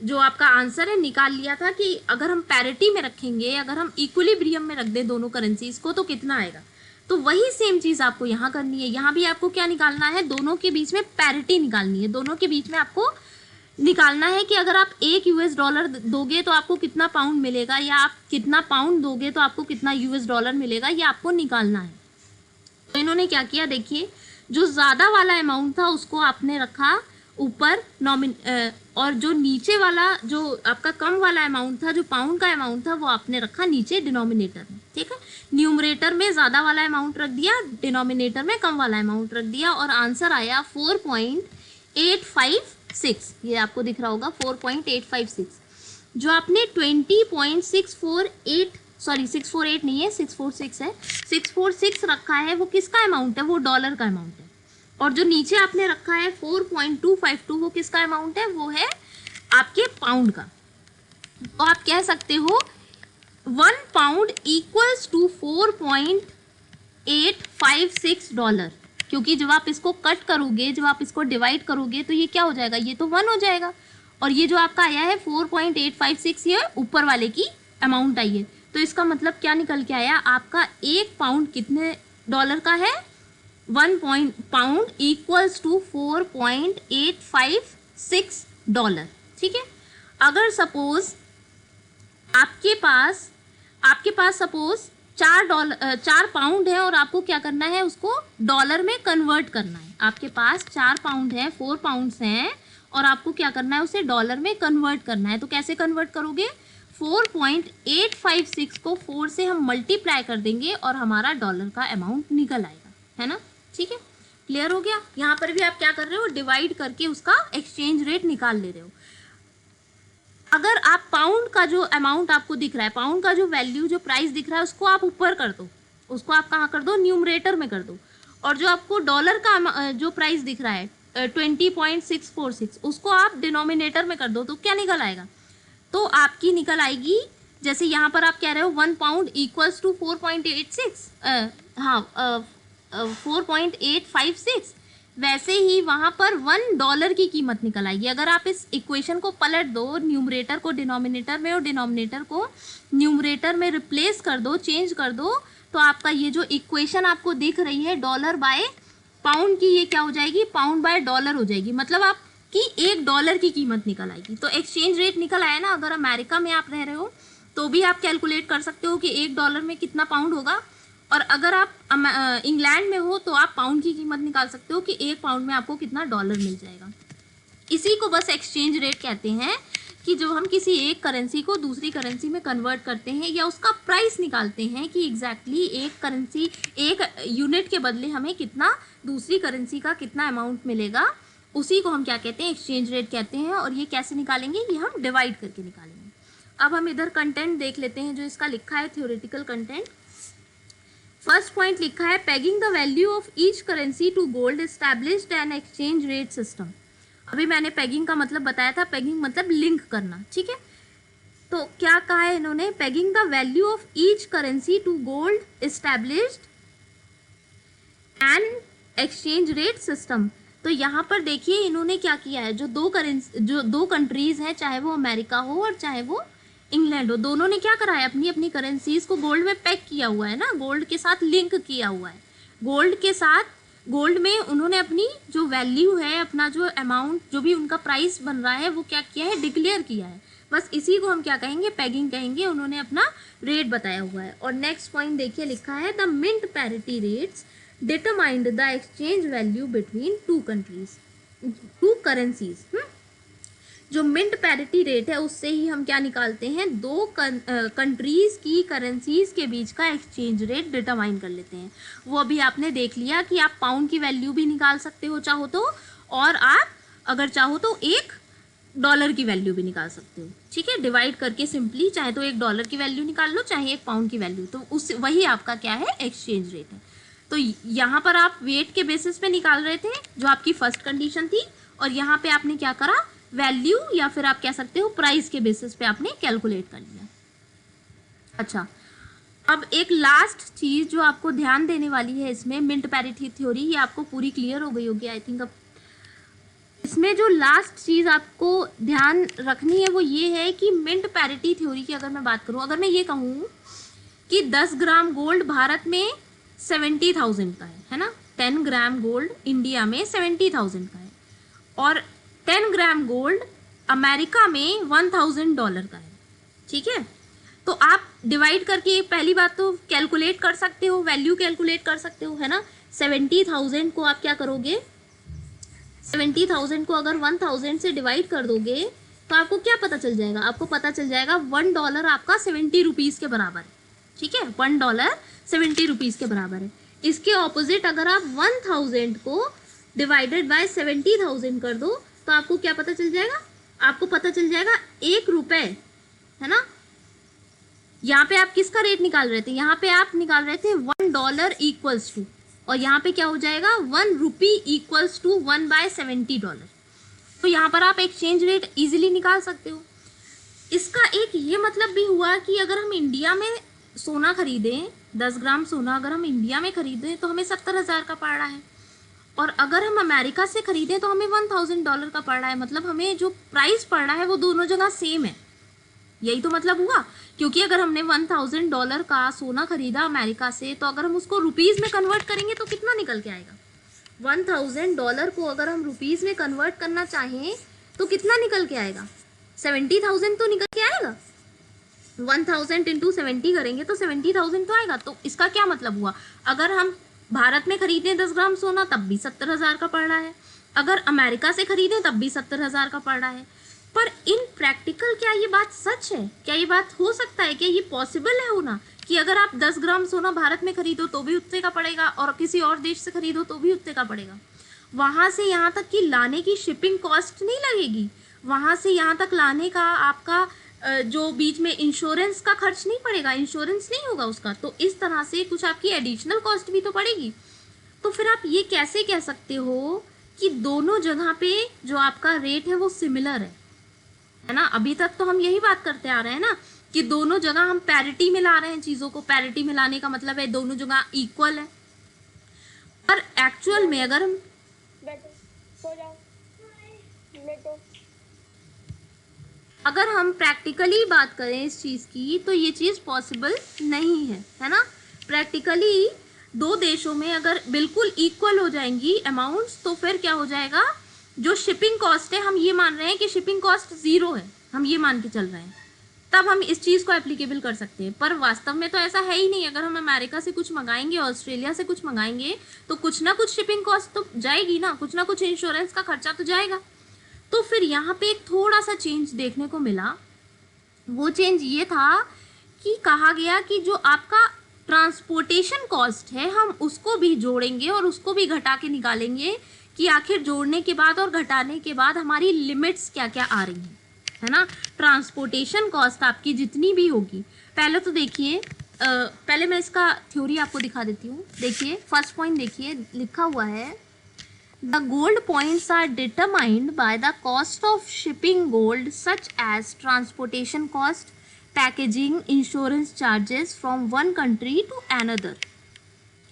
जो आपका आंसर है, निकाल लिया था कि अगर हम पैरिटी में रखेंगे, अगर हम इक्विलिब्रियम में रख दें दोनों करेंसीज को, तो कितना आएगा। तो वही सेम चीज़ आपको यहाँ करनी है। यहाँ भी आपको क्या निकालना है? दोनों के बीच में पैरिटी निकालनी है। दोनों के बीच में आपको निकालना है कि अगर आप $1 दोगे तो आपको कितना पाउंड मिलेगा, या आप कितना पाउंड दोगे तो आपको कितना $, मिलेगा, ये आपको निकालना है। तो इन्होंने क्या किया, देखिए, जो ज़्यादा वाला अमाउंट था उसको आपने रखा ऊपर और जो नीचे वाला, जो आपका कम वाला अमाउंट था, जो पाउंड का अमाउंट था, वो आपने रखा नीचे डिनोमिनेटर में। ठीक है, न्यूमरेटर में ज़्यादा वाला अमाउंट रख दिया, डिनोमिनेटर में कम वाला अमाउंट रख दिया, और आंसर आया 4.856। ये आपको दिख रहा होगा 4.856। जो आपने 648 नहीं है, 646 है, 646 रखा है, वो किसका अमाउंट है? वो डॉलर का अमाउंट है। और जो नीचे आपने रखा है 4.252, वो किसका अमाउंट है? वो है आपके पाउंड का। तो आप कह सकते हो 1 पाउंड इक्वल्स टू $4.856, क्योंकि जब आप इसको कट करोगे, जब आप इसको डिवाइड करोगे, तो ये क्या हो जाएगा? ये तो 1 हो जाएगा। और ये जो आपका आया है 4.856, ये ऊपर वाले की अमाउंट आई है। तो इसका मतलब क्या निकल के आया? आपका 1 पाउंड कितने डॉलर का है? 1 पाउंड इक्वल्स टू $4.856। ठीक है, अगर सपोज आपके पास सपोज 4 पाउंड है और आपको क्या करना है, उसको डॉलर में कन्वर्ट करना है। आपके पास 4 पाउंड है, 4 पाउंड्स हैं और आपको क्या करना है, उसे डॉलर में कन्वर्ट करना है। तो कैसे कन्वर्ट करोगे, 4.856 को 4 से हम मल्टीप्लाई कर देंगे और हमारा डॉलर का अमाउंट निकल आएगा, है ना। ठीक है, क्लियर हो गया। यहाँ पर भी आप क्या कर रहे हो, डिवाइड करके उसका एक्सचेंज रेट निकाल ले रहे हो। अगर आप पाउंड का जो अमाउंट आपको दिख रहा है, पाउंड का जो वैल्यू, जो प्राइस दिख रहा है, उसको आप ऊपर कर दो, उसको आप कहाँ कर दो, न्यूमरेटर में कर दो। और जो आपको डॉलर का जो प्राइस दिख रहा है 20.646, उसको आप डिनोमिनेटर में कर दो, तो क्या निकल आएगा, तो आपकी निकल आएगी, जैसे यहाँ पर आप कह रहे हो 1 पाउंड इक्वल्स टू 4.86, हाँ 4.856, वैसे ही वहाँ पर $1 की कीमत निकल आएगी। अगर आप इस इक्वेशन को पलट दो, न्यूमरेटर को डिनोमिनेटर में और डिनोमिनेटर को न्यूमरेटर में रिप्लेस कर दो, चेंज कर दो, तो आपका ये जो इक्वेशन आपको दिख रही है डॉलर बाय पाउंड की, ये क्या हो जाएगी, पाउंड बाय डॉलर हो जाएगी। मतलब आपकी $1 की कीमत निकल आएगी। तो एक्सचेंज रेट निकल आया ना। अगर अमेरिका में आप रह रहे हो तो भी आप कैलकुलेट कर सकते हो कि $1 में कितना पाउंड होगा, और अगर आप इंग्लैंड में हो तो आप पाउंड की कीमत निकाल सकते हो कि 1 पाउंड में आपको कितना डॉलर मिल जाएगा। इसी को बस एक्सचेंज रेट कहते हैं, कि जो हम किसी एक करेंसी को दूसरी करेंसी में कन्वर्ट करते हैं या उसका प्राइस निकालते हैं कि एग्जैक्टली एक करेंसी, एक यूनिट के बदले हमें कितना, दूसरी करेंसी का कितना अमाउंट मिलेगा, उसी को हम क्या कहते हैं, एक्सचेंज रेट कहते हैं। और ये कैसे निकालेंगे, ये हम डिवाइड करके निकालेंगे। अब हम इधर कंटेंट देख लेते हैं जो इसका लिखा है, थ्योरेटिकल कंटेंट। फर्स्ट पॉइंट लिखा है, pegging the value of each currency to gold established an exchange rate system. अभी मैंने पेगिंग का मतलब बताया था, पेगिंग मतलब लिंक करना, ठीक है। तो क्या कहा है इन्होंने, pegging the value of each currency to gold established an exchange rate system. तो यहाँ पर देखिए इन्होंने क्या किया है, जो दो कंट्रीज हैं, चाहे वो अमेरिका हो और चाहे वो इंग्लैंड हो, दोनों ने क्या करा है, अपनी अपनी करेंसीज को गोल्ड में पैक किया हुआ है ना, गोल्ड के साथ लिंक किया हुआ है। गोल्ड के साथ, गोल्ड में उन्होंने अपनी जो वैल्यू है, अपना जो अमाउंट, जो भी उनका प्राइस बन रहा है, वो क्या किया है, डिक्लेयर किया है। बस इसी को हम क्या कहेंगे, पेगिंग कहेंगे। उन्होंने अपना रेट बताया हुआ है। और नेक्स्ट पॉइंट देखिए लिखा है, the mint parity rates determined the exchange value between two currencies. जो मिंट पैरिटी रेट है उससे ही हम क्या निकालते हैं, दो कंट्रीज की करेंसीज के बीच का एक्सचेंज रेट डिटरमाइन कर लेते हैं। वो अभी आपने देख लिया कि आप पाउंड की वैल्यू भी निकाल सकते हो चाहो तो, और आप अगर चाहो तो $1 की वैल्यू भी निकाल सकते हो, ठीक है, डिवाइड करके सिंपली, चाहे तो $1 की वैल्यू निकाल लो, चाहे 1 पाउंड की वैल्यू, तो उस वही आपका क्या है, एक्सचेंज रेट है। तो यहाँ पर आप वेट के बेसिस पे निकाल रहे थे, जो आपकी फर्स्ट कंडीशन थी, और यहाँ पे आपने क्या करा, वैल्यू या फिर आप कह सकते हो प्राइस के बेसिस पे आपने कैलकुलेट कर लिया। अच्छा, अब एक लास्ट चीज जो आपको ध्यान देने वाली है इसमें, मिंट पैरिटी थ्योरी, ये आपको पूरी क्लियर हो गई होगी आई थिंक। अब इसमें जो लास्ट चीज आपको ध्यान रखनी है वो ये है कि मिंट पैरिटी थ्योरी की अगर मैं बात करूं, अगर मैं ये कहूँ कि 10 ग्राम गोल्ड भारत में 70,000 का है ना, 10 ग्राम गोल्ड इंडिया में 70,000 का है, और 10 ग्राम गोल्ड अमेरिका में $1,000 का है, ठीक है। तो आप डिवाइड करके पहली बात तो कैलकुलेट कर सकते हो, वैल्यू कैलकुलेट कर सकते हो, है ना। 70,000 को आप क्या करोगे, 70,000 को अगर 1,000 से डिवाइड कर दोगे तो आपको क्या पता चल जाएगा, आपको पता चल जाएगा $1 आपका 70 रुपीज़ के बराबर है, ठीक है, $1 70 रुपीज़ के बराबर है। इसके ऑपोजिट अगर आप 1,000 को डिवाइडेड बाय 70,000 कर दो तो आपको क्या पता चल जाएगा, आपको पता चल जाएगा ₹1, है ना। यहाँ पे आप किसका रेट निकाल रहे थे, यहाँ पे आप निकाल रहे थे $1 इक्वल्स टू, और यहाँ पे क्या हो जाएगा, ₹1 इक्वल्स टू 1/70। तो यहाँ पर आप एक्सचेंज रेट इजीली निकाल सकते हो। इसका एक ये मतलब भी हुआ कि अगर हम इंडिया में सोना खरीदें, 10 ग्राम सोना अगर हम इंडिया में खरीदें तो हमें 70,000 का पड़ रहा है, और अगर हम अमेरिका से खरीदें तो हमें $1,000 का पड़ रहा है। मतलब हमें जो प्राइस पड़ रहा है वो दोनों जगह सेम है, यही तो मतलब हुआ। क्योंकि अगर हमने $1,000 का सोना खरीदा अमेरिका से, तो अगर हम उसको रुपीज़ में कन्वर्ट करेंगे तो कितना निकल के आएगा, $1,000 को अगर हम रुपीज़ में कन्वर्ट करना चाहें तो कितना निकल के आएगा, 70,000 तो निकल के आएगा। 1000 इंटू 70 करेंगे तो 70,000 तो आएगा। तो इसका क्या मतलब हुआ, अगर हम भारत में खरीदें 10 ग्राम सोना तब भी 70,000 का पड़ रहा है, अगर अमेरिका से खरीदें तब भी 70,000 का पड़ रहा है। पर इन प्रैक्टिकल क्या ये बात सच है, क्या ये बात हो सकता है, क्या ये पॉसिबल है होना कि अगर आप 10 ग्राम सोना भारत में खरीदो तो भी उतने का पड़ेगा और किसी और देश से खरीदो तो भी उतने का पड़ेगा? वहाँ से यहाँ तक कि लाने की शिपिंग कॉस्ट नहीं लगेगी, वहाँ से यहाँ तक लाने का आपका जो बीच में इंश्योरेंस का खर्च नहीं पड़ेगा, इंश्योरेंस नहीं होगा उसका, तो इस तरह से कुछ आपकी एडिशनल कॉस्ट भी तो पड़ेगी। तो फिर आप ये कैसे कह सकते हो कि दोनों जगह पे जो आपका रेट है वो सिमिलर है ना? अभी तक तो हम यही बात करते आ रहे हैं ना कि दोनों जगह हम पैरिटी में ला रहे हैं चीज़ों को, पैरिटी में लाने का मतलब है दोनों जगह इक्वल है। पर एक्चुअल में अगर हम अगर हम प्रैक्टिकली बात करें इस चीज़ की तो ये चीज़ पॉसिबल नहीं है ना? प्रैक्टिकली दो देशों में अगर बिल्कुल इक्वल हो जाएंगी अमाउंट्स तो फिर क्या हो जाएगा, जो शिपिंग कॉस्ट है हम ये मान रहे हैं कि शिपिंग कॉस्ट 0 है, हम ये मान के चल रहे हैं, तब हम इस चीज़ को एप्लीकेबल कर सकते हैं। पर वास्तव में तो ऐसा है ही नहीं। अगर हम अमेरिका से कुछ मंगाएंगे, ऑस्ट्रेलिया से कुछ मंगाएंगे तो कुछ ना कुछ शिपिंग कॉस्ट तो जाएगी ना, कुछ ना कुछ इंश्योरेंस का खर्चा तो जाएगा। तो फिर यहाँ पे एक थोड़ा सा चेंज देखने को मिला। वो चेंज ये था कि कहा गया कि जो आपका ट्रांसपोर्टेशन कॉस्ट है हम उसको भी जोड़ेंगे और उसको भी घटा के निकालेंगे कि आखिर जोड़ने के बाद और घटाने के बाद हमारी लिमिट्स क्या क्या आ रही हैं, है ना? ट्रांसपोर्टेशन कॉस्ट आपकी जितनी भी होगी, पहले तो देखिए, पहले मैं इसका थ्योरी आपको दिखा देती हूँ। देखिए फर्स्ट पॉइंट देखिए, लिखा हुआ है The gold points are determined by the cost of shipping gold such as transportation cost, packaging, insurance charges from one country to another.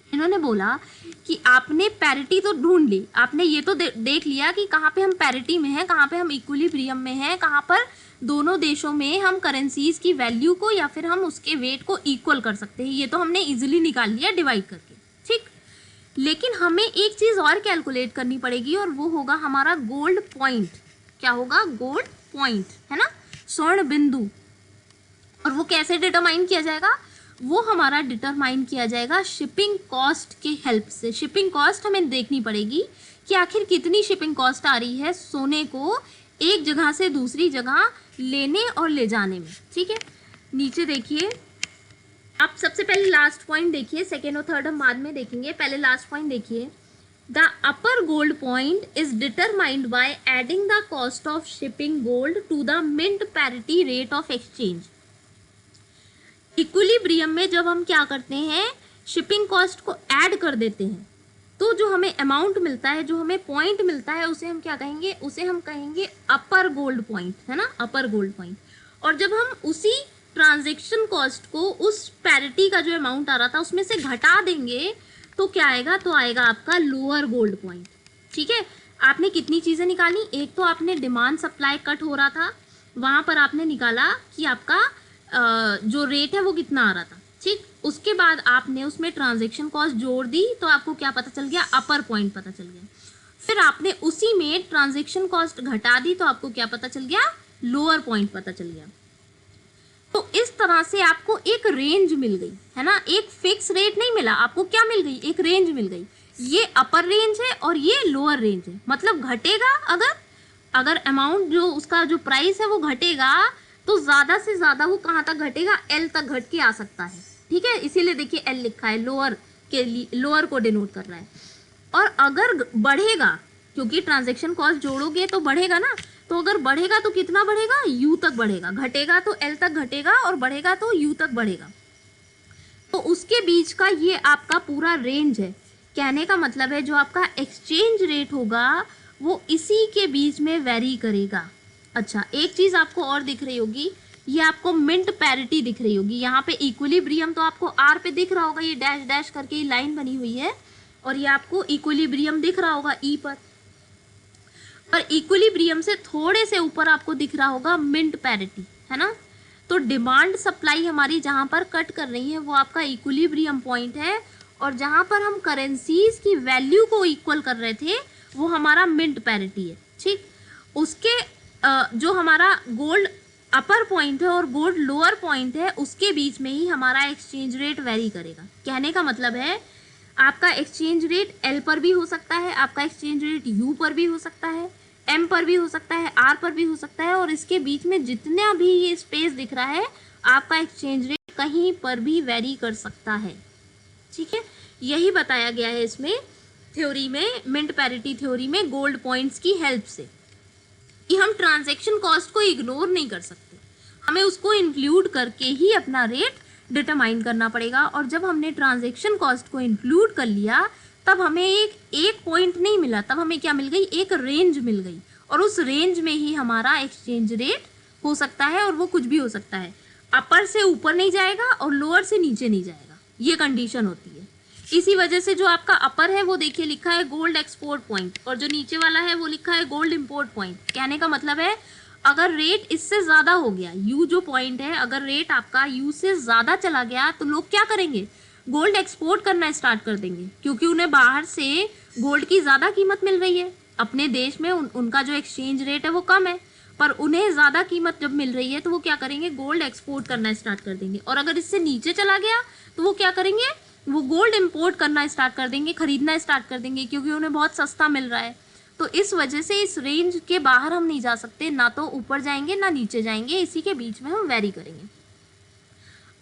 इन्होंने बोला कि आपने पैरिटी तो ढूंढ ली, आपने ये तो देख लिया कि कहाँ पे हम पैरिटी में हैं, कहाँ पे हम इक्विलिब्रियम में हैं, कहाँ पर दोनों देशों में हम करेंसीज की वैल्यू को या फिर हम उसके वेट को इक्वल कर सकते हैं, ये तो हमने इजीली निकाल लिया डिवाइड करके, ठीक। लेकिन हमें एक चीज़ और कैलकुलेट करनी पड़ेगी और वो होगा हमारा गोल्ड पॉइंट। क्या होगा? गोल्ड पॉइंट, है ना, स्वर्ण बिंदु। और वो कैसे डिटरमाइन किया जाएगा? वो हमारा डिटरमाइन किया जाएगा शिपिंग कॉस्ट के हेल्प से। शिपिंग कॉस्ट हमें देखनी पड़ेगी कि आखिर कितनी शिपिंग कॉस्ट आ रही है सोने को एक जगह से दूसरी जगह लेने और ले जाने में, ठीक है। नीचे देखिए, आप सबसे पहले लास्ट पॉइंट देखिए, सेकेंड और थर्ड हम बाद में देखेंगे, पहले लास्ट पॉइंट देखिए। The upper gold point is determined by adding the cost of shipping gold to the mint parity rate of exchange. Equilibrium में जब हम क्या करते हैं, शिपिंग कॉस्ट को ऐड कर देते हैं तो जो हमें अमाउंट मिलता है, जो हमें पॉइंट मिलता है, उसे हम क्या कहेंगे? उसे हम कहेंगे अपर गोल्ड पॉइंट, है ना, अपर गोल्ड पॉइंट। और जब हम उसी ट्रांजैक्शन कॉस्ट को उस पैरिटी का जो अमाउंट आ रहा था उसमें से घटा देंगे तो क्या आएगा? तो आएगा आपका लोअर गोल्ड पॉइंट, ठीक है। आपने कितनी चीज़ें निकाली? एक तो आपने डिमांड सप्लाई कट हो रहा था, वहाँ पर आपने निकाला कि आपका जो रेट है वो कितना आ रहा था, ठीक। उसके बाद आपने उसमें ट्रांजैक्शन कॉस्ट जोड़ दी तो आपको क्या पता चल गया? अपर पॉइंट पता चल गया। फिर आपने उसी में ट्रांजैक्शन कॉस्ट घटा दी तो आपको क्या पता चल गया? लोअर पॉइंट पता चल गया। तो इस तरह से आपको एक रेंज मिल गई, है ना, एक फिक्स रेट नहीं मिला आपको, क्या मिल गई? एक रेंज मिल गई। ये अपर रेंज है और ये लोअर रेंज है, मतलब घटेगा अगर अमाउंट जो उसका जो प्राइस है वो घटेगा तो ज़्यादा से ज़्यादा वो कहाँ तक घटेगा? एल तक घट के आ सकता है, ठीक है। इसीलिए देखिए एल लिखा है, लोअर के लिए, लोअर को डिनोट कर रहा है। और अगर बढ़ेगा, क्योंकि ट्रांजैक्शन कॉस्ट जोड़ोगे तो बढ़ेगा ना, तो अगर बढ़ेगा तो कितना बढ़ेगा? यू तक बढ़ेगा। घटेगा तो एल तक घटेगा और बढ़ेगा तो यू तक बढ़ेगा। तो उसके बीच का ये आपका पूरा रेंज है। कहने का मतलब है जो आपका एक्सचेंज रेट होगा वो इसी के बीच में वेरी करेगा। अच्छा, एक चीज़ आपको और दिख रही होगी, ये आपको मिंट पैरिटी दिख रही होगी। यहाँ पे इक्विलिब्रियम तो आपको आर पे दिख रहा होगा, ये डैश डैश करके ये लाइन बनी हुई है, और ये आपको इक्विलिब्रियम दिख रहा होगा ई पर। और इक्विलिब्रियम से थोड़े से ऊपर आपको दिख रहा होगा मिंट पैरिटी, है ना। तो डिमांड सप्लाई हमारी जहाँ पर कट कर रही है वो आपका इक्विलिब्रियम पॉइंट है, और जहाँ पर हम करेंसीज की वैल्यू को इक्वल कर रहे थे वो हमारा मिंट पैरिटी है, ठीक। उसके जो हमारा गोल्ड अपर पॉइंट है और गोल्ड लोअर पॉइंट है, उसके बीच में ही हमारा एक्सचेंज रेट वेरी करेगा। कहने का मतलब है आपका एक्सचेंज रेट एल पर भी हो सकता है, आपका एक्सचेंज रेट यू पर भी हो सकता है, एम पर भी हो सकता है, आर पर भी हो सकता है, और इसके बीच में जितना भी ये स्पेस दिख रहा है आपका एक्सचेंज रेट कहीं पर भी वेरी कर सकता है। ठीक है, यही बताया गया है इसमें थ्योरी में, मिंट पैरिटी थ्योरी में गोल्ड पॉइंट्स की हेल्प से, कि हम ट्रांजैक्शन कॉस्ट को इग्नोर नहीं कर सकते, हमें उसको इंक्लूड करके ही अपना रेट डिटरमाइन करना पड़ेगा। और जब हमने ट्रांजैक्शन कॉस्ट को इंक्लूड कर लिया तब हमें एक पॉइंट नहीं मिला, तब हमें क्या मिल गई, एक रेंज मिल गई, और उस रेंज में ही हमारा एक्सचेंज रेट हो सकता है, और वो कुछ भी हो सकता है, अपर से ऊपर नहीं जाएगा और लोअर से नीचे नहीं जाएगा, ये कंडीशन होती है। इसी वजह से जो आपका अपर है वो देखिए लिखा है गोल्ड एक्सपोर्ट पॉइंट, और जो नीचे वाला है वो लिखा है गोल्ड इंपोर्ट पॉइंट। कहने का मतलब है अगर रेट इससे ज़्यादा हो गया, यू जो पॉइंट है, अगर रेट आपका यू से ज़्यादा चला गया तो लोग क्या करेंगे, गोल्ड एक्सपोर्ट करना स्टार्ट कर देंगे, क्योंकि उन्हें बाहर से गोल्ड की ज़्यादा कीमत मिल रही है। अपने देश में उनका जो एक्सचेंज रेट है वो कम है, पर उन्हें ज़्यादा कीमत जब मिल रही है तो वो क्या करेंगे, गोल्ड एक्सपोर्ट करना स्टार्ट कर देंगे। और अगर इससे नीचे चला गया तो वो क्या करेंगे, वो गोल्ड इंपोर्ट करना स्टार्ट कर देंगे, खरीदना स्टार्ट कर देंगे, क्योंकि उन्हें बहुत सस्ता मिल रहा है। तो इस वजह से इस रेंज के बाहर हम नहीं जा सकते, ना तो ऊपर जाएंगे ना नीचे जाएंगे, इसी के बीच में हम वेरी करेंगे।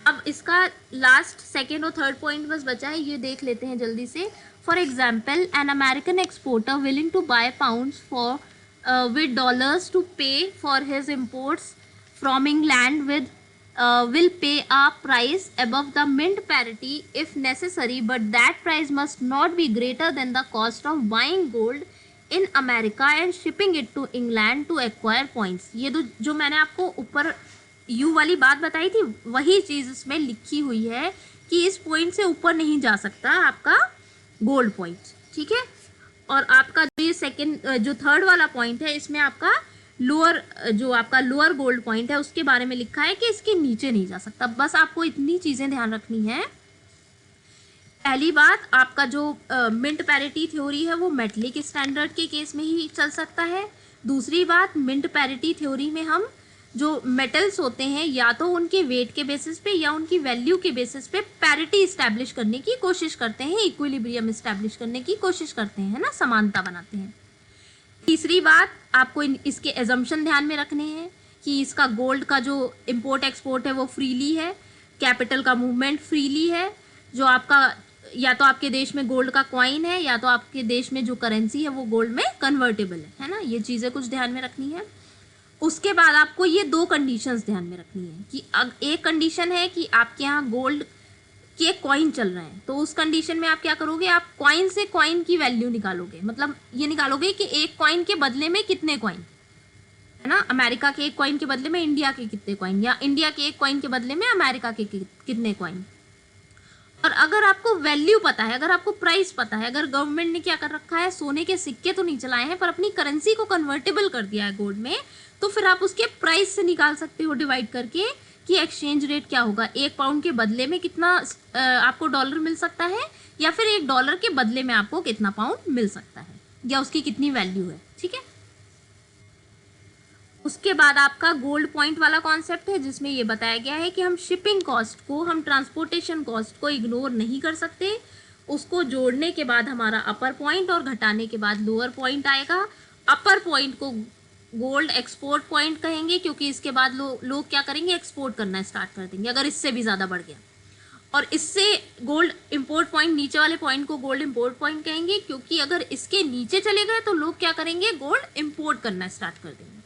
अब इसका लास्ट सेकेंड और थर्ड पॉइंट बस बचा है, ये देख लेते हैं जल्दी से। For example, an American exporter willing to buy pounds for with dollars to pay for his imports from England will pay a price above the mint parity if necessary, but that price must not be greater than the cost of buying gold in America and shipping it to England to acquire points। ये जो मैंने आपको ऊपर यू वाली बात बताई थी वही चीज़ इसमें लिखी हुई है कि इस पॉइंट से ऊपर नहीं जा सकता आपका गोल्ड पॉइंट। ठीक है, और आपका जो ये सेकेंड जो थर्ड वाला पॉइंट है इसमें आपका लोअर, जो आपका लोअर गोल्ड पॉइंट है उसके बारे में लिखा है कि इसके नीचे नहीं जा सकता। बस आपको इतनी चीज़ें ध्यान रखनी है। पहली बात, आपका जो मिंट पैरिटी थ्योरी है वो मेटलिक स्टैंडर्ड के केस में ही चल सकता है। दूसरी बात, मिंट पैरिटी थ्योरी में हम जो मेटल्स होते हैं या तो उनके वेट के बेसिस पे या उनकी वैल्यू के बेसिस पे पैरिटी इस्टेब्लिश करने की कोशिश करते हैं, इक्विलिब्रियम इस्टेब्लिश करने की कोशिश करते हैं, है ना, समानता बनाते हैं। तीसरी बात, आपको इसके एजम्पशन ध्यान में रखने हैं कि इसका गोल्ड का जो इंपोर्ट एक्सपोर्ट है वो फ्रीली है, कैपिटल का मूवमेंट फ्रीली है, जो आपका या तो आपके देश में गोल्ड का कॉइन है या तो आपके देश में जो करेंसी है वो गोल्ड में कन्वर्टेबल है ना, ये चीज़ें कुछ ध्यान में रखनी है। उसके बाद आपको ये दो कंडीशंस ध्यान में रखनी है कि एक कंडीशन है कि आपके यहाँ गोल्ड के कॉइन चल रहे हैं, तो उस कंडीशन में आप क्या करोगे, आप कॉइन से कॉइन की वैल्यू निकालोगे, मतलब ये निकालोगे कि एक कॉइन के बदले में कितने कॉइन, है ना, अमेरिका के एक कॉइन के बदले में इंडिया के कितने कॉइन, या इंडिया के एक कॉइन के बदले में अमेरिका के कितने कॉइन। और अगर आपको वैल्यू पता है, अगर आपको प्राइस पता है, अगर गवर्नमेंट ने क्या कर रखा है, सोने के सिक्के तो नहीं चलाए हैं पर अपनी करेंसी को कन्वर्टेबल कर दिया है गोल्ड में, तो फिर आप उसके प्राइस से निकाल सकते हो डिवाइड करके कि एक्सचेंज रेट क्या होगा, एक पाउंड के बदले में कितना आपको डॉलर मिल सकता है, या फिर एक डॉलर के बदले में आपको कितना पाउंड मिल सकता है, या उसकी कितनी वैल्यू है। ठीक है, उसके बाद आपका गोल्ड पॉइंट वाला कॉन्सेप्ट है जिसमें ये बताया गया है कि हम शिपिंग कॉस्ट को, हम ट्रांसपोर्टेशन कॉस्ट को इग्नोर नहीं कर सकते, उसको जोड़ने के बाद हमारा अपर पॉइंट और घटाने के बाद लोअर पॉइंट आएगा। अपर पॉइंट को गोल्ड एक्सपोर्ट पॉइंट कहेंगे क्योंकि इसके बाद लोग क्या करेंगे, एक्सपोर्ट करना स्टार्ट कर देंगे अगर इससे भी ज़्यादा बढ़ गया, और इससे गोल्ड इंपोर्ट पॉइंट, नीचे वाले पॉइंट को गोल्ड इंपोर्ट पॉइंट कहेंगे क्योंकि अगर इसके नीचे चले गए तो लोग क्या करेंगे, गोल्ड इंपोर्ट करना स्टार्ट कर देंगे।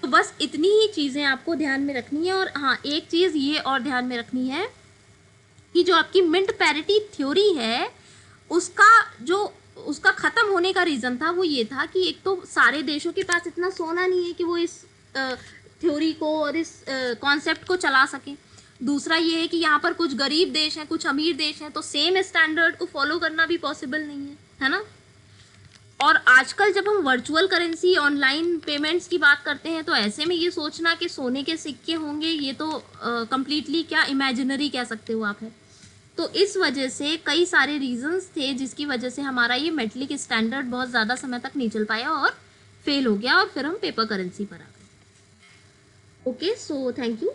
तो बस इतनी ही चीज़ें आपको ध्यान में रखनी है। और हाँ, एक चीज़ ये और ध्यान में रखनी है कि जो आपकी मिंट पैरिटी थ्योरी है उसका ख़त्म होने का रीज़न था वो ये था कि एक तो सारे देशों के पास इतना सोना नहीं है कि वो इस थ्योरी को और इस कॉन्सेप्ट को चला सकें। दूसरा ये है कि यहाँ पर कुछ गरीब देश हैं, कुछ अमीर देश हैं, तो सेम स्टैंडर्ड को फॉलो करना भी पॉसिबल नहीं है ना। और आजकल जब हम वर्चुअल करेंसी, ऑनलाइन पेमेंट्स की बात करते हैं तो ऐसे में ये सोचना कि सोने के सिक्के होंगे, ये तो कम्प्लीटली क्या इमेजिनरी कह सकते हो आप है। तो इस वजह से कई सारे रीजंस थे जिसकी वजह से हमारा ये मेटलिक स्टैंडर्ड बहुत ज़्यादा समय तक नहीं चल पाया और फेल हो गया, और फिर हम पेपर करेंसी पर आ गए। Okay, so thank you.